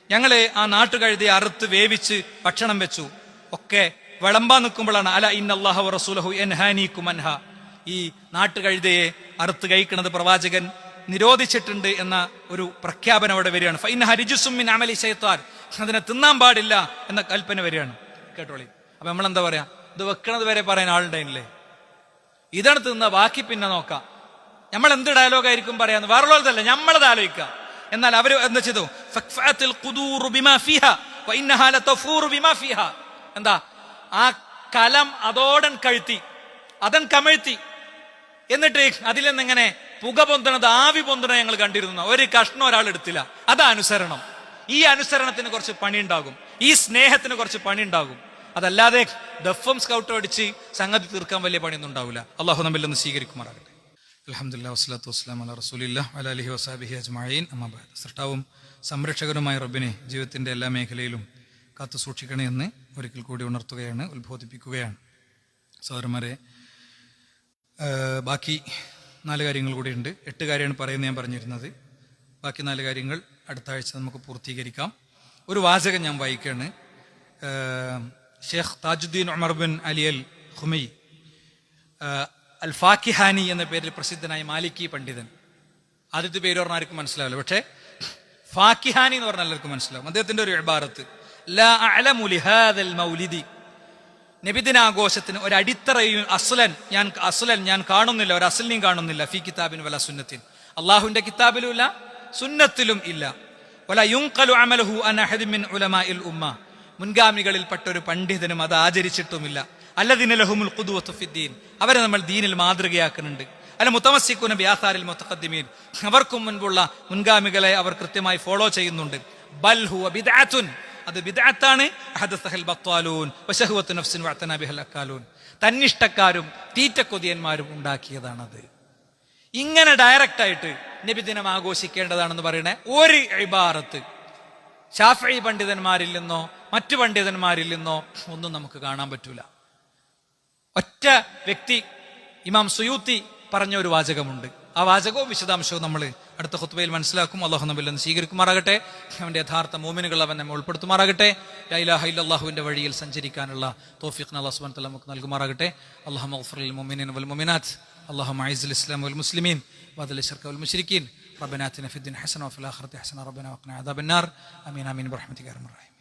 ഞങ്ങള് ആ നാട്ടുകഴുതയെ അറുത്ത് വേവിച്ച് ഭക്ഷണം വെച്ചു. ഒക്കെ വിളമ്പാൻ നിൽക്കുമ്പോഴാണ് അല ഇന്നല്ലാഹ വറസൂലഹു യൻഹാനീകും അൻഹാ, ഈ നാട്ടുകഴുതയെ അറുത്ത് കഴിക്കുന്നത് പ്രവാചകൻ നിരോധിച്ചിട്ടുണ്ട് എന്ന ഒരു പ്രഖ്യാപനം അവിടെ വരികയാണ്. ഫഇന്നഹ റിജ്സും മിൻ അമലി ശൈത്താൻ, അതിനെ തിന്നാൻ പാടില്ല എന്ന കൽപ്പന വരികയാണ്. കേട്ടോളി. അപ്പൊ നമ്മളെന്താ പറയാ, ഇത് വെക്കണത് വരെ പറയാൻ ആളുണ്ടായില്ലേ, ഇതാണ് തിന്ന, ബാക്കി പിന്നെ നോക്കാം. നമ്മൾ എന്ത് ഡയലോഗായിരിക്കും പറയാന്ന് വേറുള്ളതല്ല, നമ്മളത് ആലോചിക്കുക. എന്നാൽ അവര് എന്താ ചെയ്തു, വഇന്നഹാ ലതഫൂറു ബിമാ ഫീഹാ. എന്താ ആ കലം അതോടൻ കഴുത്തി, അതൻ കമഴ്ത്തി, എന്നിട്ട് അതിൽ നിന്നിങ്ങനെ പുക പൊന്തണത്, ആവി പൊന്തണത് ഞങ്ങൾ കണ്ടിരുന്നു. ഒരു കഷ്ണം ഒരാൾ എടുത്തില്ല. അതാ അനുസരണം. ഈ അനുസരണത്തിന് കുറച്ച് പണി ഉണ്ടാകും, ഈ സ്നേഹത്തിന് കുറച്ച് പണി ഉണ്ടാകും. അതല്ലാതെ ദഫും സ്കൗട്ടും അടിച്ച് സംഗതി തീർക്കാൻ വലിയ പണിയൊന്നും ഉണ്ടാവില്ല. അള്ളാഹു നമ്മിൽ നിന്ന് സ്വീകരിക്കുമാറാകട്ടെ. അൽഹംദുലില്ലാഹി വസ്സലാത്തു വസ്സലാമു അലാ റസൂലില്ലാഹി വഅലാ ആലിഹി വസഹ്ബിഹി അജ്മഈൻ. അമ്മാ ബഅദ്. സൃഷ്ടാവും സംരക്ഷകനുമായ റബ്ബിനെ ജീവിതത്തിന്റെ എല്ലാ മേഖലയിലും കാത്തു സൂക്ഷിക്കണേ എന്ന് ഒരിക്കൽ കൂടി ഉണർത്തുകയാണ്, ഉത്ബോധിപ്പിക്കുകയാണ്. സഹോദരന്മാരെ, ബാക്കി 4 കാര്യങ്ങൾ കൂടിയുണ്ട്. 8 കാര്യമാണ് പറയുന്നത് ഞാൻ പറഞ്ഞിരുന്നത്. ബാക്കി 4 കാര്യങ്ങൾ അടുത്ത ആഴ്ച നമുക്ക് പൂർത്തീകരിക്കാം. ഒരു വാചകം ഞാൻ വായിക്കുകയാണ്. Sheikh Thajudheen Umar bin Ali അൽ ഖുമൈ അൽ ഫാക്കിഹാനി എന്ന പേരിൽ പ്രസിദ്ധനായ മാലിക്കി പണ്ഡിതൻ. ആദ്യത്തെ പേര് പറഞ്ഞാൽ ആർക്കും മനസ്സിലാവില്ല, പക്ഷേ ഫാക്കിഹാനി എന്ന് പറഞ്ഞാൽ എല്ലാവർക്കും മനസ്സിലാവും. അദ്ദേഹത്തിന്റെ ഒരു ഇബാറത്ത്, ലാ അഅലമു ലിഹാദൽ മൗലിദി, നബിദിനാഘോഷത്തിന് ഒരു അടിത്തറയും അസ്ലൻ ഞാൻ കാണുന്നില്ല, ഒരു അസ്ലിനെയും കാണുന്നില്ല. ഫി കിതാബിൻ വല സുന്നത്തിൻ, അള്ളാഹുവിന്റെ കിതാബിലും ഇല്ല, സുന്നത്തിലും ഇല്ല. വല യുൻഖലു അമലുഹു അൻ അഹദിൻ മിൻ ഉലമാഇൽ ഉമ്മ, മുൻഗാമികളിൽപ്പെട്ട ഒരു പണ്ഡിതനും അത് ആചരിച്ചിട്ടുമില്ല. അല്ലദീന ലഹുമുൽ ഖുദ്വത്തു ഫിദ്ദീൻ, അവരെ നമ്മൾ ദീനിൽ മാതൃകയാക്കുന്നുണ്ട്. അല്ല മുതമസ്സികുന ബിആസാരിൽ മുതഖദ്ദിമീൻ, അവർക്കും മുൻപുള്ള മുൻഗാമികളെ അവർ കൃത്യമായി ഫോളോ ചെയ്യുന്നുണ്ട്. ബൽ ഹുവ ബിദ്അത്തുൻ, അത് ബിദ്അത്താണ്. ഹദസഹൽ ബത്വാലൂൻ വശഹവത്തു നഫ്സിൻ വഅതനാ ബിഹൽ അക്കാലൂൻ, തന്നിഷ്ടക്കാരും തീറ്റക്കൊതിയന്മാരും ഉണ്ടാക്കിയതാണത്. ഇങ്ങനെ ഡയറക്റ്റ് ആയിട്ട് നബിദിനം ആഘോഷിക്കേണ്ടതാണെന്ന് പറയണ ഒരു ഇബാറത്ത് ശാഫിഈ പണ്ഡിതന്മാരിൽ നിന്നോ മറ്റു പണ്ഡിതന്മാരിൽ നിന്നോ ഒന്നും നമുക്ക് കാണാൻ പറ്റൂല. ഒറ്റ വ്യക്തി ഇമാം സുയൂത്തി പറഞ്ഞ ഒരു വാചകമുണ്ട്. ആ വാചകവും വിശദാംശവും നമ്മൾ അടുത്ത ഖുത്ബയിൽ മനസ്സിലാക്കും. അല്ലാഹു നമ്മിൽ നിന്ന് സ്വീകരിക്കുമാറാകട്ടെ. അവന്റെ യഥാർത്ഥ മോമിനുകൾ അവൻ നമ്മെ ഉൾപ്പെടുത്തുമാറാകട്ടെ. ലാ ഇലാഹ ഇല്ലല്ലാഹുവിന്റെ വഴിയിൽ സഞ്ചരിക്കാനുള്ള തൗഫീഖ് അല്ലാഹു സുബ്ഹാനഹു വ തആല നമുക്ക് നൽകുമാറാകട്ടെ. അല്ലാഹുമ്മ ഗ്ഫിർ ലിൽ മുഅ്മിനീന വൽ മുഅ്മിനാത്ത്, അല്ലാഹുമ്മ അഇസ്ൽ ഇസ്ലാം വൽ മുസ്ലിമീൻ വഅദിൽ ശർക വൽ മുശ്രിക്കീൻ, റബ്ബനാ ആതിനാ ഫിദ്ദുനിയ ഹസന വഫിൽ ആഖിറതി ഹസന റബ്ബനാ വഖിനാ അദാബന്നാർ. ആമീൻ ആമീൻ ബിറഹ്മതിക യാ അർഹമർ റഹീം.